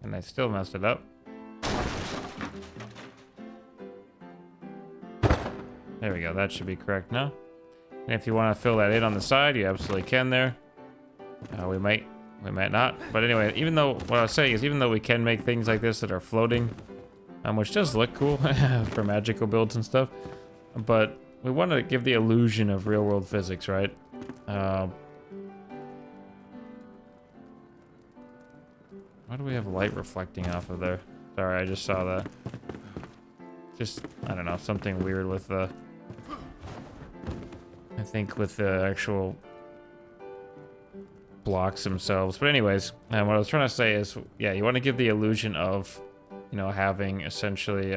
And I still messed it up. There we go, that should be correct now. And if you want to fill that in on the side, you absolutely can there. We might not. But anyway, even though, what I was saying is even though we can make things like this that are floating, which does look cool for magical builds and stuff, but we want to give the illusion of real world physics, right? Why do we have light reflecting off of there? Sorry, I just saw that. Just, I don't know, something weird with the... I think with the actual blocks themselves. But anyways, what I was trying to say is, yeah, you want to give the illusion of, you know, having essentially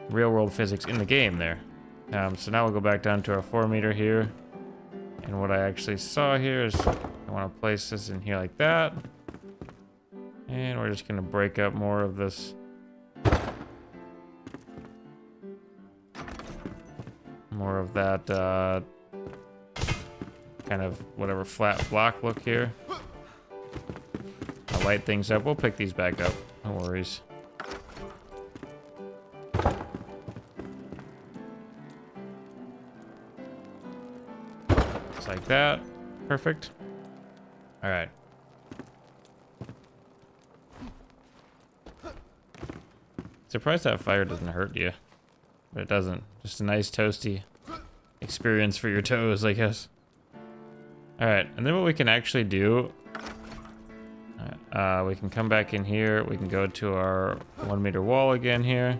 real-world physics in the game there. So now we'll go back down to our 4 meter here. And what I actually saw here is I want to place this in here like that. And we're just going to break up more of this. More of that kind of whatever flat block look here. I'll light things up. We'll pick these back up. No worries. Just like that. Perfect. All right. Surprised that fire doesn't hurt you. But it doesn't. Just a nice toasty experience for your toes, I guess. Alright, and then what we can actually do, we can come back in here. We can go to our 1 meter wall again here.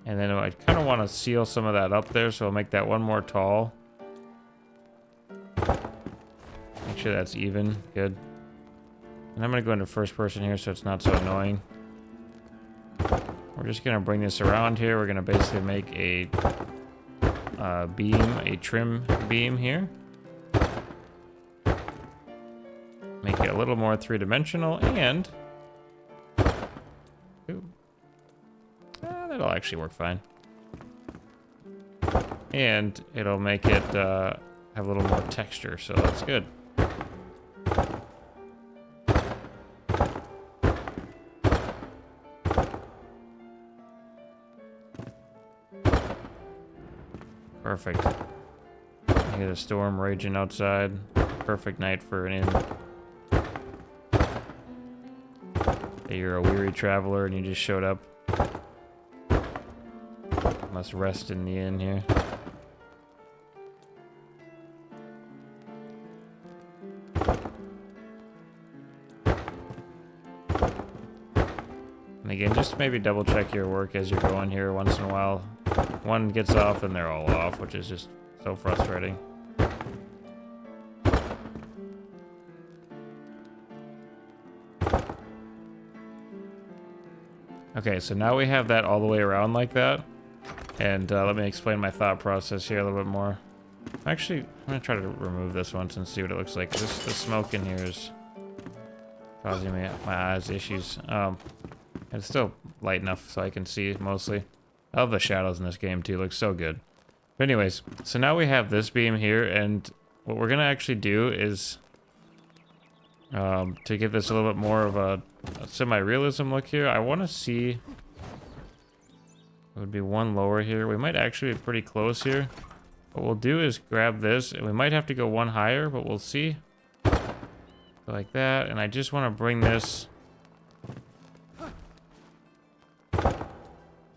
And then I kind of want to seal some of that up there, so I'll make that one more tall. Make sure that's even. Good. And I'm going to go into first person here so it's not so annoying. We're just going to bring this around here. We're going to basically make a beam, a trim beam here. Make it a little more three-dimensional and... Ooh. That'll actually work fine. And it'll make it have a little more texture, so that's good. Perfect. You hear the storm raging outside. Perfect night for an inn. Hey, you're a weary traveler and you just showed up. Must rest in the inn here. And again, just maybe double check your work as you're going here once in a while. One gets off and they're all off, which is just so frustrating. Okay, so now we have that all the way around like that. And let me explain my thought process here a little bit more. Actually, I'm going to try to remove this once and see what it looks like. The smoke in here is causing me my eyes issues. It's still light enough so I can see mostly. I love the shadows in this game too, it looks so good. But anyways, so now we have this beam here, and what we're gonna actually do is to give this a little bit more of a semi-realism look here, I want to see it would be one lower here. We might actually be pretty close here. What we'll do is grab this, and we might have to go one higher, but we'll see. Like that, and I just want to bring this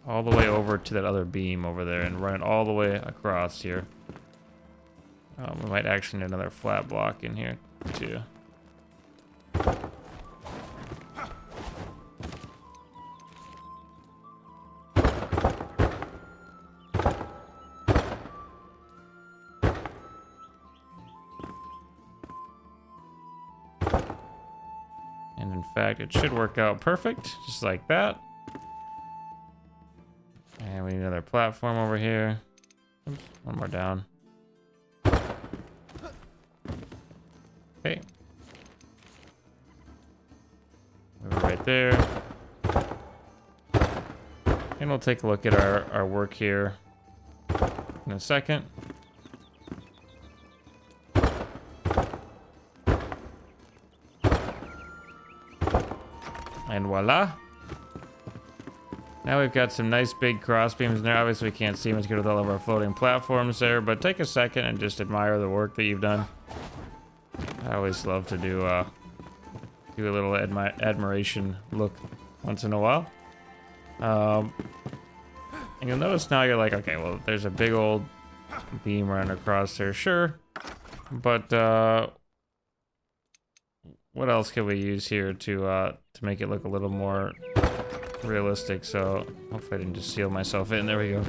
all the way over to that other beam over there and run it all the way across here. We might actually need another flat block in here too. And in fact, it should work out perfect, just like that. And we need another platform over here. Oops, one more down. Okay. Move it right there. And we'll take a look at our work here in a second. And voila. Now we've got some nice big cross beams in there. Obviously we can't see them as good with all of our floating platforms there, but take a second and just admire the work that you've done. I always love to do a little admiration look once in a while. And you'll notice now you're like, okay, well, there's a big old beam running across there, sure. But what else can we use here to make it look a little more realistic? So hopefully I didn't just seal myself in. There we go.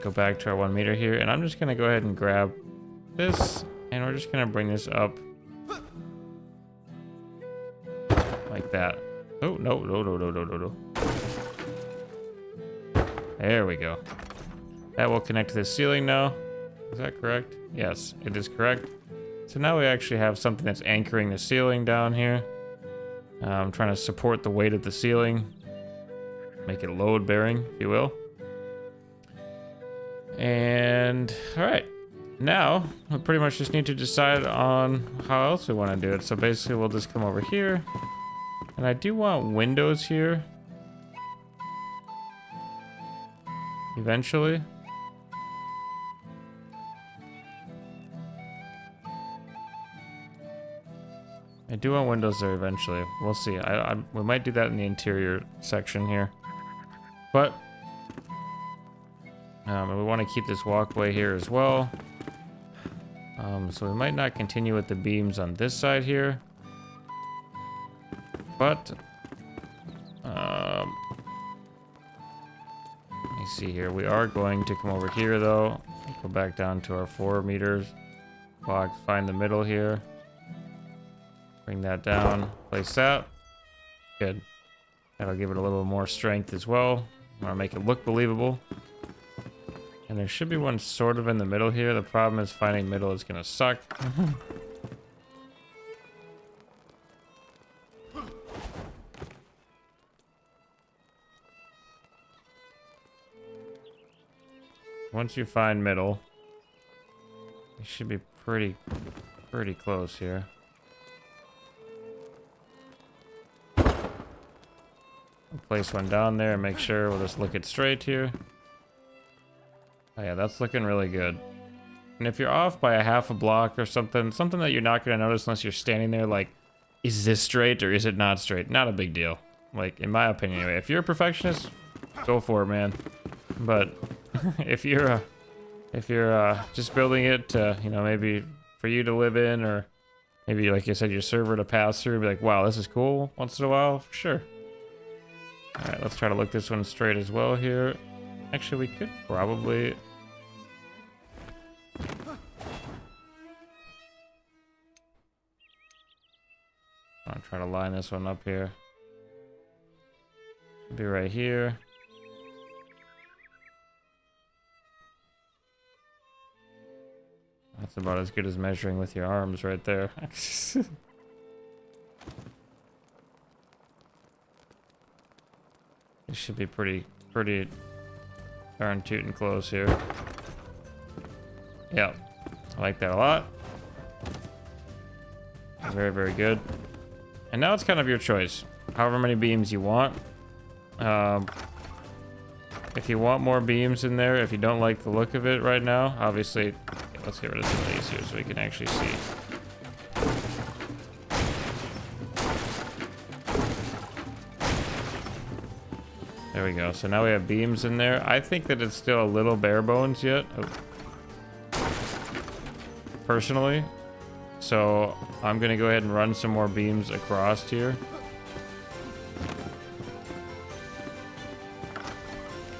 Go back to our 1 meter here, and I'm just gonna go ahead and grab this, and we're just gonna bring this up like that. Oh, no, no, no, no, no, no, no. There we go. That will connect to the ceiling now. Is that correct? Yes, it is correct. So now we actually have something that's anchoring the ceiling down here. I'm trying to support the weight of the ceiling. Make it load bearing, if you will. And, alright. Now, we pretty much just need to decide on how else we want to do it. So basically we'll just come over here. And I do want windows here. Eventually. I do want windows there eventually. We'll see. We might do that in the interior section here. But and we want to keep this walkway here as well. So we might not continue with the beams on this side here. But let me see here. We are going to come over here though. Go back down to our 4 meters block. Find the middle here. Bring that down. Place that. Good. That'll give it a little more strength as well. I want to make it look believable. And there should be one sort of in the middle here. The problem is finding middle is gonna suck. Once you find middle, you should be pretty close here. Place one down there and make sure we'll just look it straight here. Oh yeah, that's looking really good. And if you're off by a half a block or something that you're not gonna notice unless you're standing there like, is this straight or is it not straight? Not a big deal. Like, in my opinion anyway. If you're a perfectionist, go for it, man. But if you're just building it to, you know, maybe for you to live in, or maybe like you said, your server to pass through, be like, wow, this is cool once in a while, sure. All right, let's try to look this one straight as well here. Actually, we could probably... I'll try to line this one up here. Should be right here. That's about as good as measuring with your arms right there. It should be pretty darn tootin' close here. Yeah, I like that a lot. Very, very good. And now it's kind of your choice. However many beams you want. If you want more beams in there, if you don't like the look of it right now, obviously, let's get rid of some of these here so we can actually see. There we go. So now we have beams in there. I think that it's still a little bare bones yet. Personally. So I'm going to go ahead and run some more beams across here.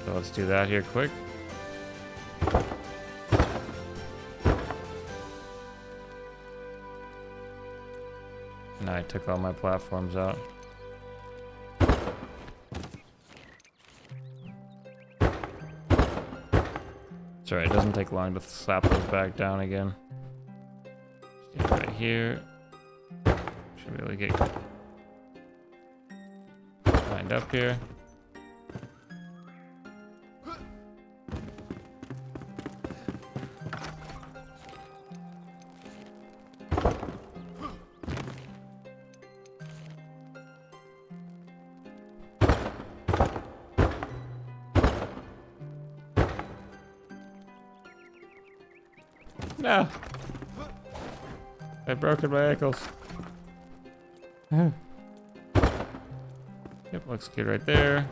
So let's do that here quick. Now I took all my platforms out. Sorry, it doesn't take long to slap those back down again. Stand right here. Should really get lined up here. No! I've broken my ankles. Yep, looks good right there.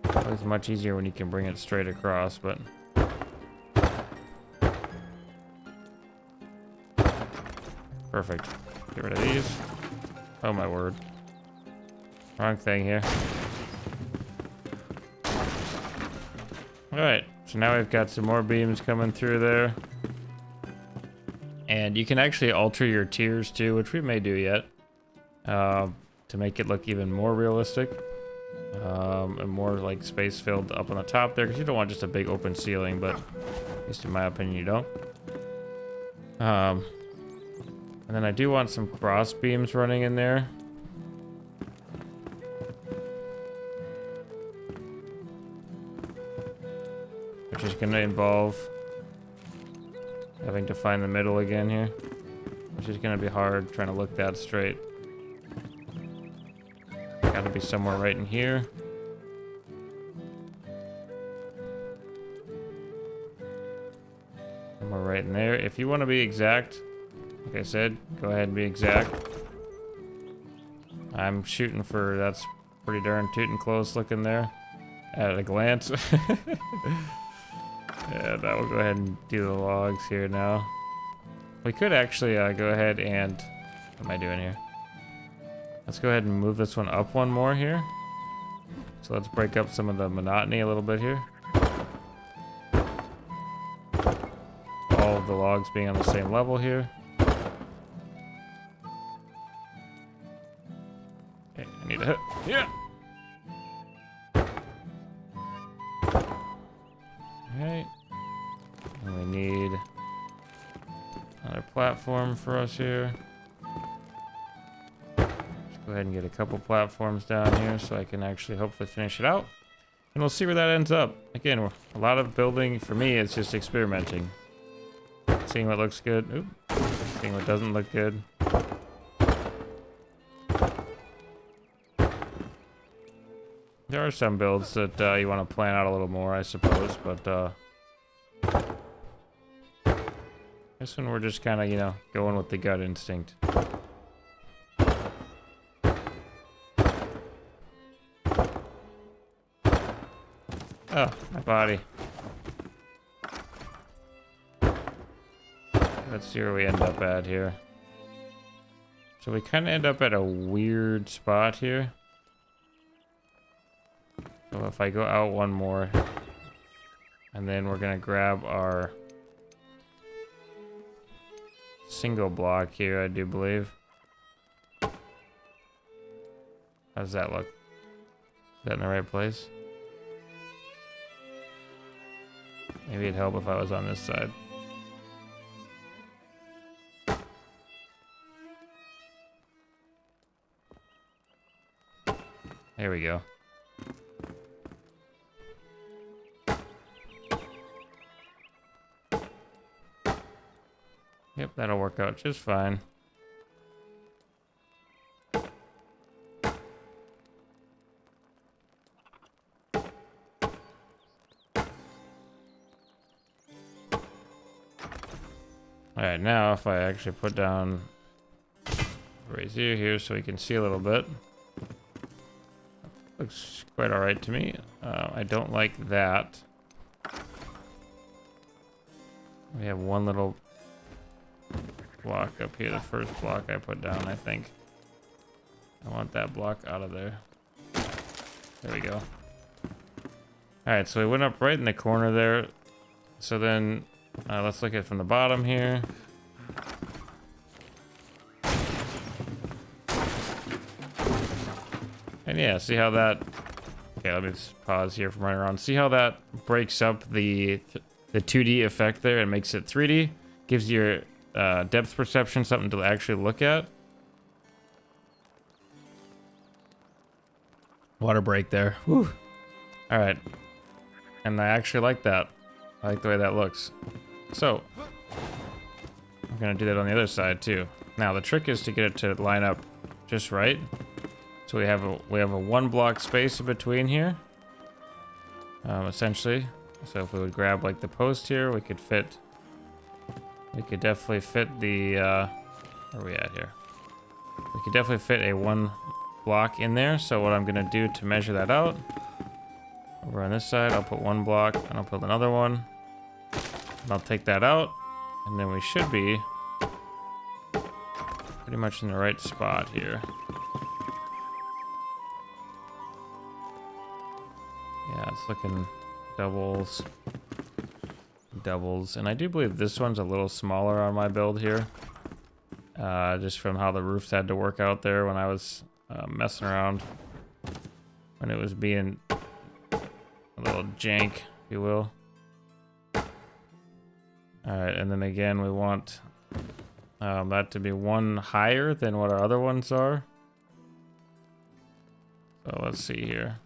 It's much easier when you can bring it straight across, but... Perfect. Get rid of these. Oh my word. Wrong thing here. Alright, so now we've got some more beams coming through there. And you can actually alter your tiers too, which we may do yet. To make it look even more realistic. And more like space filled up on the top there, because you don't want just a big open ceiling, but at least in my opinion you don't. And then I do want some cross beams running in there. Which is going to involve having to find the middle again here. Which is going to be hard trying to look that straight. Gotta be somewhere right in here. Somewhere right in there. If you want to be exact, like I said, go ahead and be exact. I'm shooting for, that's pretty darn tootin' close looking there at a glance. Yeah, that will go ahead and do the logs here now. We could actually go ahead and, what am I doing here? Let's go ahead and move this one up one more here. So let's break up some of the monotony a little bit here. All of the logs being on the same level here. Okay, I need to hit. Yeah! Alright. And we need another platform for us here. Go ahead and get a couple platforms down here so I can actually hopefully finish it out. And we'll see where that ends up. Again, a lot of building for me is just experimenting. Seeing what looks good. Oop. Seeing what doesn't look good. There are some builds that you want to plan out a little more, I suppose, but this one we're just kind of, you know, going with the gut instinct. Oh, my body. Let's see where we end up at here. So we kind of end up at a weird spot here. So if I go out one more, and then we're gonna grab our single block here, I do believe. How does that look? Is that in the right place? Maybe it'd help if I was on this side. There we go. Yep, that'll work out just fine. Alright, now if I actually put down brazier here so we can see a little bit. Looks quite alright to me. I don't like that. We have one little block up here, the first block I put down, I think. I want that block out of there. There we go. Alright, so we went up right in the corner there. So then, let's look at it from the bottom here. And yeah, see how that... Okay, let me just pause here from running around. See how that breaks up the 2D effect there and makes it 3D? Gives your depth perception something to actually look at. Water break there. Whew. Alright. And I actually like that. I like the way that looks. So, I'm gonna do that on the other side too. Now the trick is to get it to line up just right. So we have a one block space in between here. Essentially. So if we would grab like the post here, we could definitely fit the where are we at here? We could definitely fit a one block in there. So what I'm gonna do to measure that out, over on this side, I'll put 1 block and I'll put another one. And I'll take that out, and then we should be pretty much in the right spot here. Yeah, it's looking doubles, and I do believe this one's a little smaller on my build here, just from how the roofs had to work out there when I was messing around, when it was being a little jank, if you will. All right, and then again, we want that to be 1 higher than what our other ones are. So let's see here.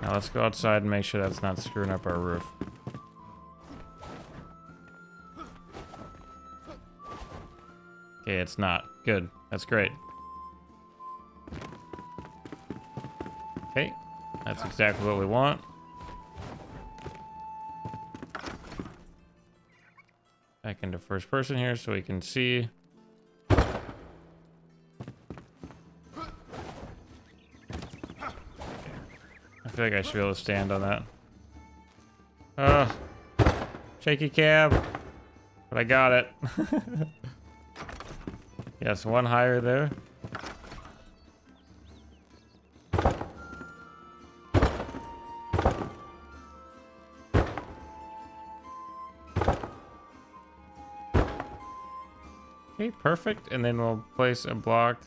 Now let's go outside and make sure that's not screwing up our roof. Okay, it's not. Good. That's great. Okay, that's exactly what we want. Back into first person here so we can see. I feel like I should be able to stand on that. Shaky cab. But I got it. Yes, 1 higher there. Okay, perfect. And then we'll place a block.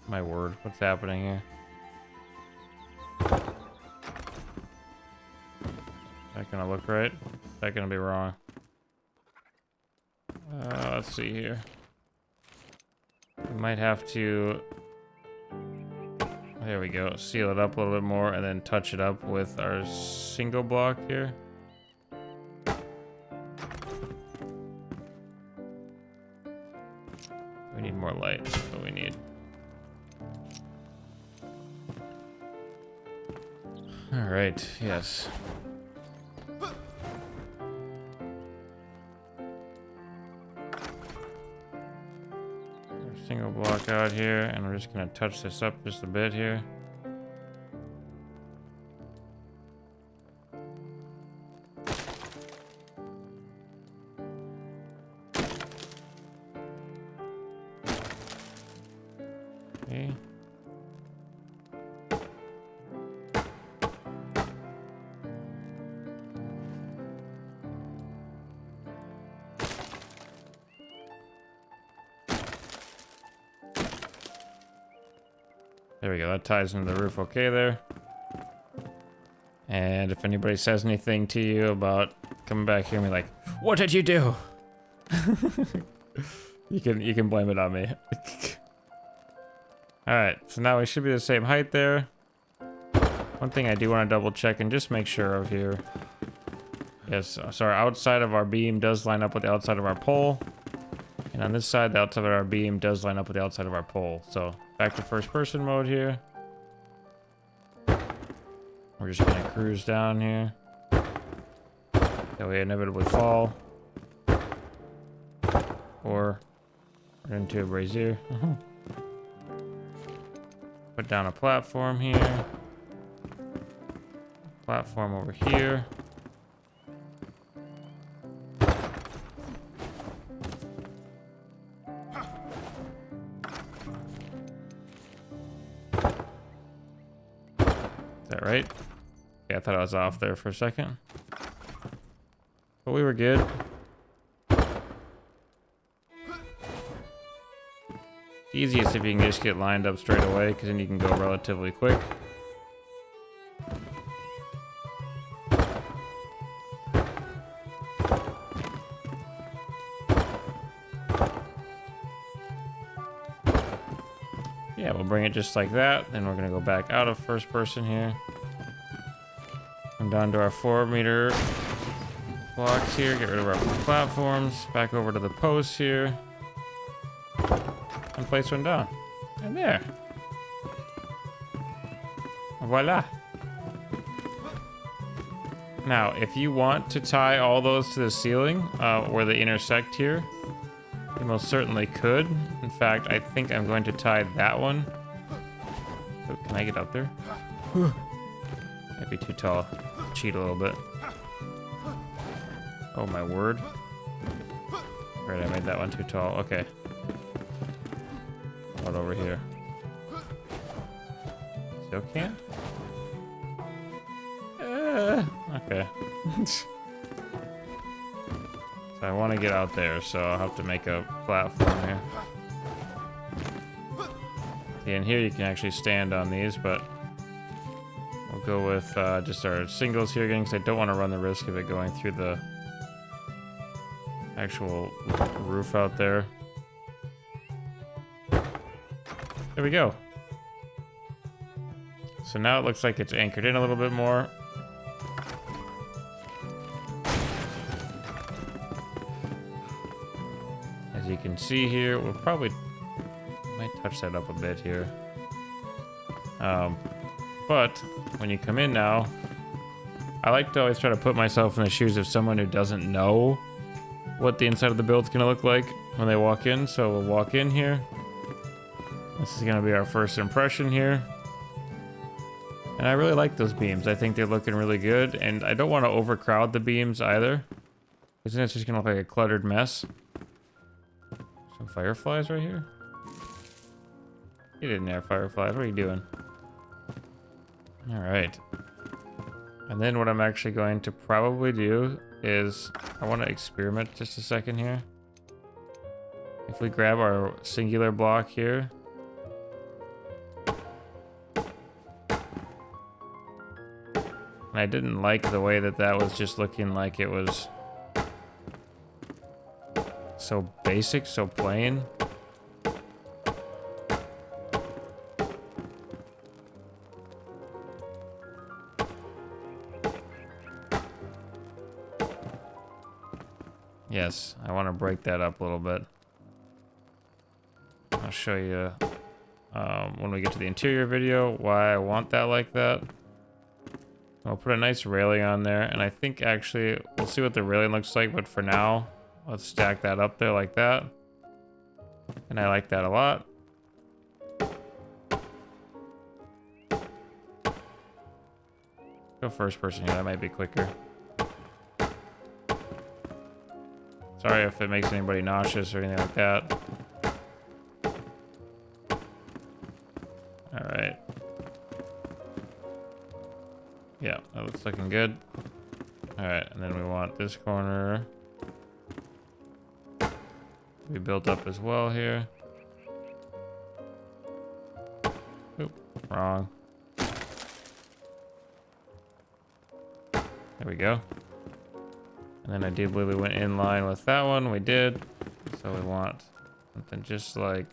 My word, what's happening here? Is that gonna look right? Is that gonna be wrong? Let's see here. We might have to... There we go. Seal it up a little bit more and then touch it up with our single block here. We need more light. That's what we need. All right, yes. Single block out here, and we're just gonna touch this up just a bit here. Okay. There we go, that ties into the roof okay there. And if anybody says anything to you about coming back here and be like, what did you do? you can blame it on me. Alright, so now we should be the same height there. One thing I do want to double check and just make sure of here. Yes, so our outside of our beam does line up with the outside of our pole. And on this side, the outside of our beam does line up with the outside of our pole. So back to first person mode here. We're just gonna cruise down here. That we inevitably fall. Or run into a brazier. Put down a platform here. Platform over here. Right? Yeah, I thought I was off there for a second. But we were good. Easiest if you can just get lined up straight away, because then you can go relatively quick. Yeah, we'll bring it just like that. Then we're gonna go back out of first person here. Come down to our 4-meter blocks here. Get rid of our platforms. Back over to the posts here. and place one down. And there. Voila. Now, if you want to tie all those to the ceiling, where they intersect here, you most certainly could. In fact, I think I'm going to tie that one. Oh, can I get up there? Might be too tall. Cheat a little bit. Oh my word. Right, I made that one too tall. Okay. What over here? Still can't? Okay. So I want to get out there, so I'll have to make a platform here. Yeah, and here you can actually stand on these, but we'll go with just our singles here again, because I don't want to run the risk of it going through the actual roof out there. There we go. So now it looks like it's anchored in a little bit more. As you can see here, we'll probably might touch that up a bit here. But when you come in now, I like to always try to put myself in the shoes of someone who doesn't know what the inside of the build's gonna look like when they walk in. So we'll walk in here. This is gonna be our first impression here. And I really like those beams. I think they're looking really good, and I don't want to overcrowd the beams either, because then it's just gonna look like a cluttered mess. Some fireflies right here. Get in there, fireflies. What are you doing? All right. And then what I'm actually going to probably do is I want to experiment just a second here. If we grab our singular block here. And I didn't like the way that that was just looking like it was so basic, so plain. Yes, I want to break that up a little bit. I'll show you when we get to the interior video why I want that like that. I'll put a nice railing on there, and I think actually we'll see what the railing looks like, but for now, let's stack that up there like that. And I like that a lot. Go first person here, that might be quicker. Sorry if it makes anybody nauseous or anything like that. All right. Yeah, that looks looking good. All right, and then we want this corner to be built up as well here. Oop, wrong. There we go. And then I do believe we went in line with that one. We did. So we want something just like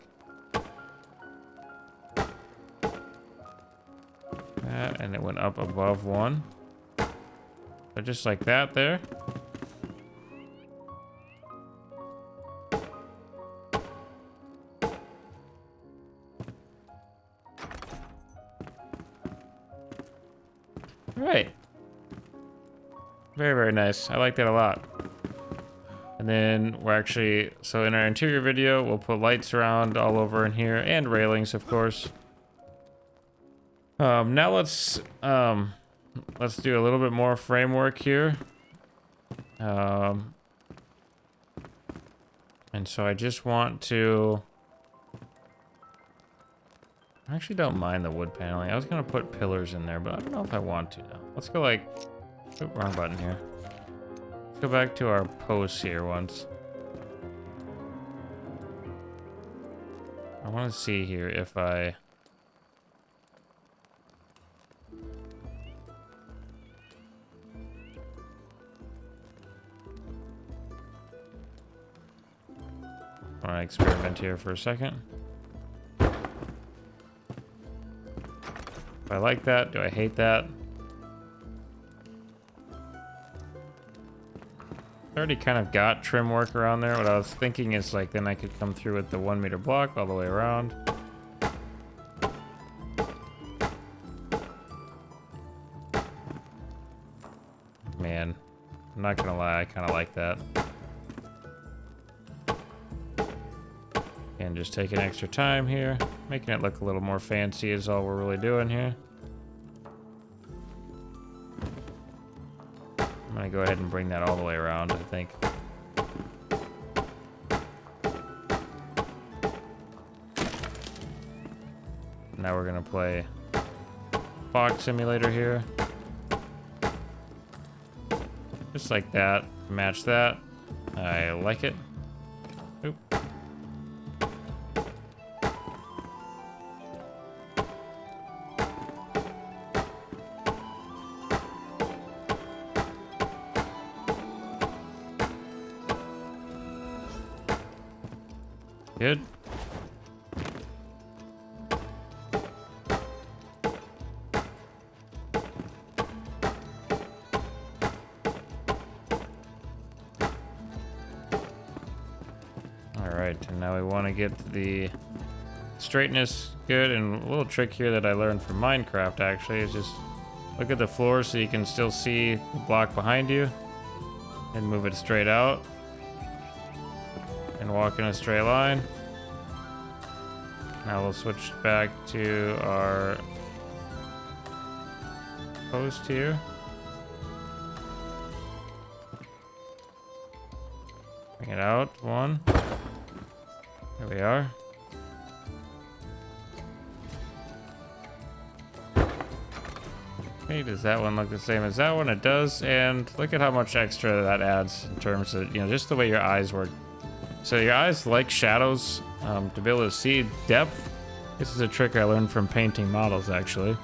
that, and it went up above one. So just like that there. All right. Very, very nice. I like that a lot. And then we're actually, so in our interior video, we'll put lights around all over in here and railings, of course. Now let's do a little bit more framework here. And so I just want to, I actually don't mind the wood paneling. I was gonna put pillars in there, but I don't know if I want to now. Let's go like, oh, wrong button here. Let's go back to our posts here once. I want to see here if I, I want to experiment here for a second. Do I like that? Do I hate that? already kind of got trim work around there. What I was thinking is like then I could come through with the 1 meter block all the way around. Man, I'm not gonna lie, I kind of like that. And just taking extra time here, making it look a little more fancy is all we're really doing here. I'm gonna go ahead and bring that all the way around, I think. Now we're gonna play Box Simulator here. Just like that, match that. I like it. Oop. Good. All right, and now we want to get the straightness good, and a little trick here that I learned from Minecraft actually is just look at the floor so you can still see the block behind you and move it straight out. And walk in a straight line. Now we'll switch back to our post here. Bring it out, one. There we are. Okay, does that one look the same as that one? It does, and look at how much extra that adds in terms of, you know, just the way your eyes work. So your eyes like shadows to be able to see depth. This is a trick I learned from painting models, actually.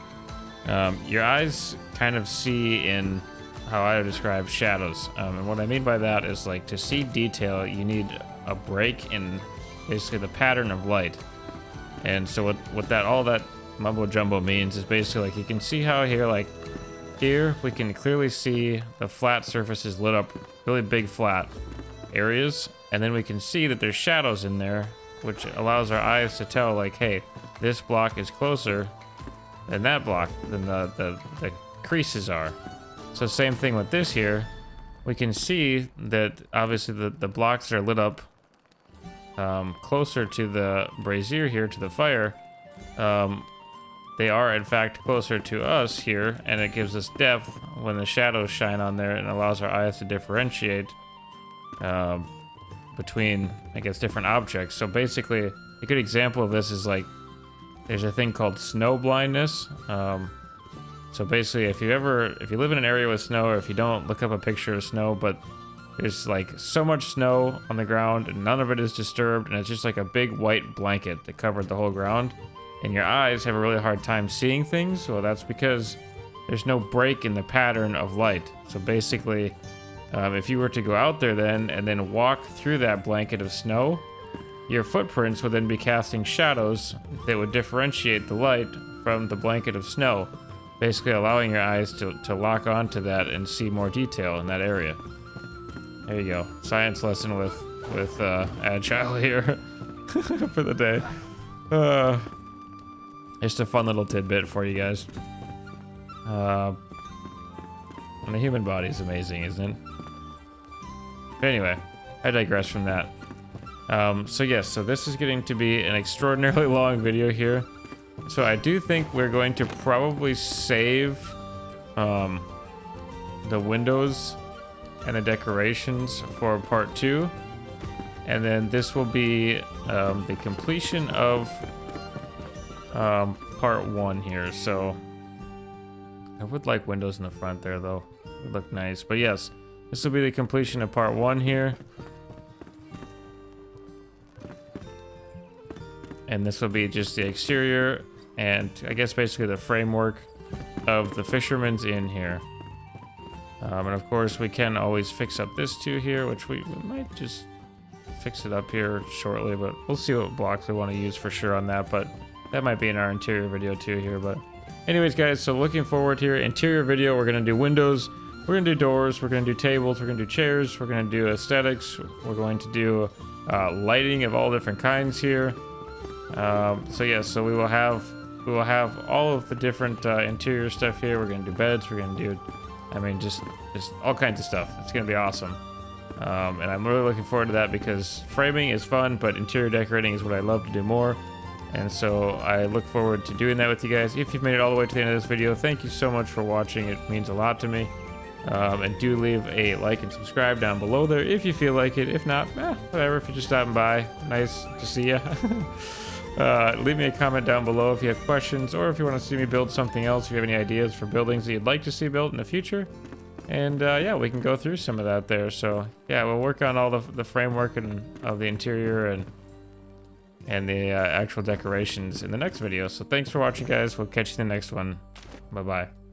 Your eyes kind of see in how I would describe shadows. And what I mean by that is like to see detail, you need a break in basically the pattern of light. And so what that all that mumbo jumbo means is basically like you can see how here, like here, we can clearly see the flat surfaces lit up, really big flat areas. And then we can see that there's shadows in there, which allows our eyes to tell, like, hey, this block is closer than that block, than the creases are. So same thing with this here. We can see that obviously the blocks are lit up closer to the brazier here, to the fire. They are in fact closer to us here, and it gives us depth when the shadows shine on there and allows our eyes to differentiate between, I guess, different objects. So basically, a good example of this is like, there's a thing called snow blindness. So basically, if you live in an area with snow, or if you don't, look up a picture of snow, but there's like so much snow on the ground and none of it is disturbed, and it's just like a big white blanket that covered the whole ground, and your eyes have a really hard time seeing things. Well, that's because there's no break in the pattern of light. So basically, if you were to go out there then and then walk through that blanket of snow, your footprints would then be casting shadows that would differentiate the light from the blanket of snow, basically allowing your eyes to lock onto that and see more detail in that area. There you go. Science lesson with Agile here for the day. Just a fun little tidbit for you guys. And the human body is amazing, isn't it? But anyway, I digress from that. So yes, so this is getting to be an extraordinarily long video here. So I do think we're going to probably save the windows and the decorations for part 2. And then this will be the completion of part 1 here. So I would like windows in the front there though. It would look nice. But yes, this will be the completion of part 1 here. And this will be just the exterior and I guess basically the framework of the Fisherman's Inn here. And of course we can always fix up this too here, which we might just fix it up here shortly, but we'll see what blocks we want to use for sure on that, but that might be in our interior video too here. But anyways guys, so looking forward here, interior video, we're going to do windows, We're gonna do doors, we're gonna do tables, we're gonna do chairs, we're gonna do aesthetics, we're going to do lighting of all different kinds here. So yeah, so we will have all of the different interior stuff here. We're gonna do beds, we're gonna do, I mean, just all kinds of stuff. It's gonna be awesome. And I'm really looking forward to that because framing is fun, but interior decorating is what I love to do more. And so I look forward to doing that with you guys. If you've made it all the way to the end of this video, thank you so much for watching. It means a lot to me. And do leave a like and subscribe down below there if you feel like it. If not, whatever. If you're just stopping by, nice to see you. Leave me a comment down below if you have questions or if you want to see me build something else. If you have any ideas for buildings that you'd like to see built in the future. And yeah, we can go through some of that there. So yeah, we'll work on all the framework of the interior and the actual decorations in the next video. So thanks for watching, guys. We'll catch you in the next one. Bye-bye.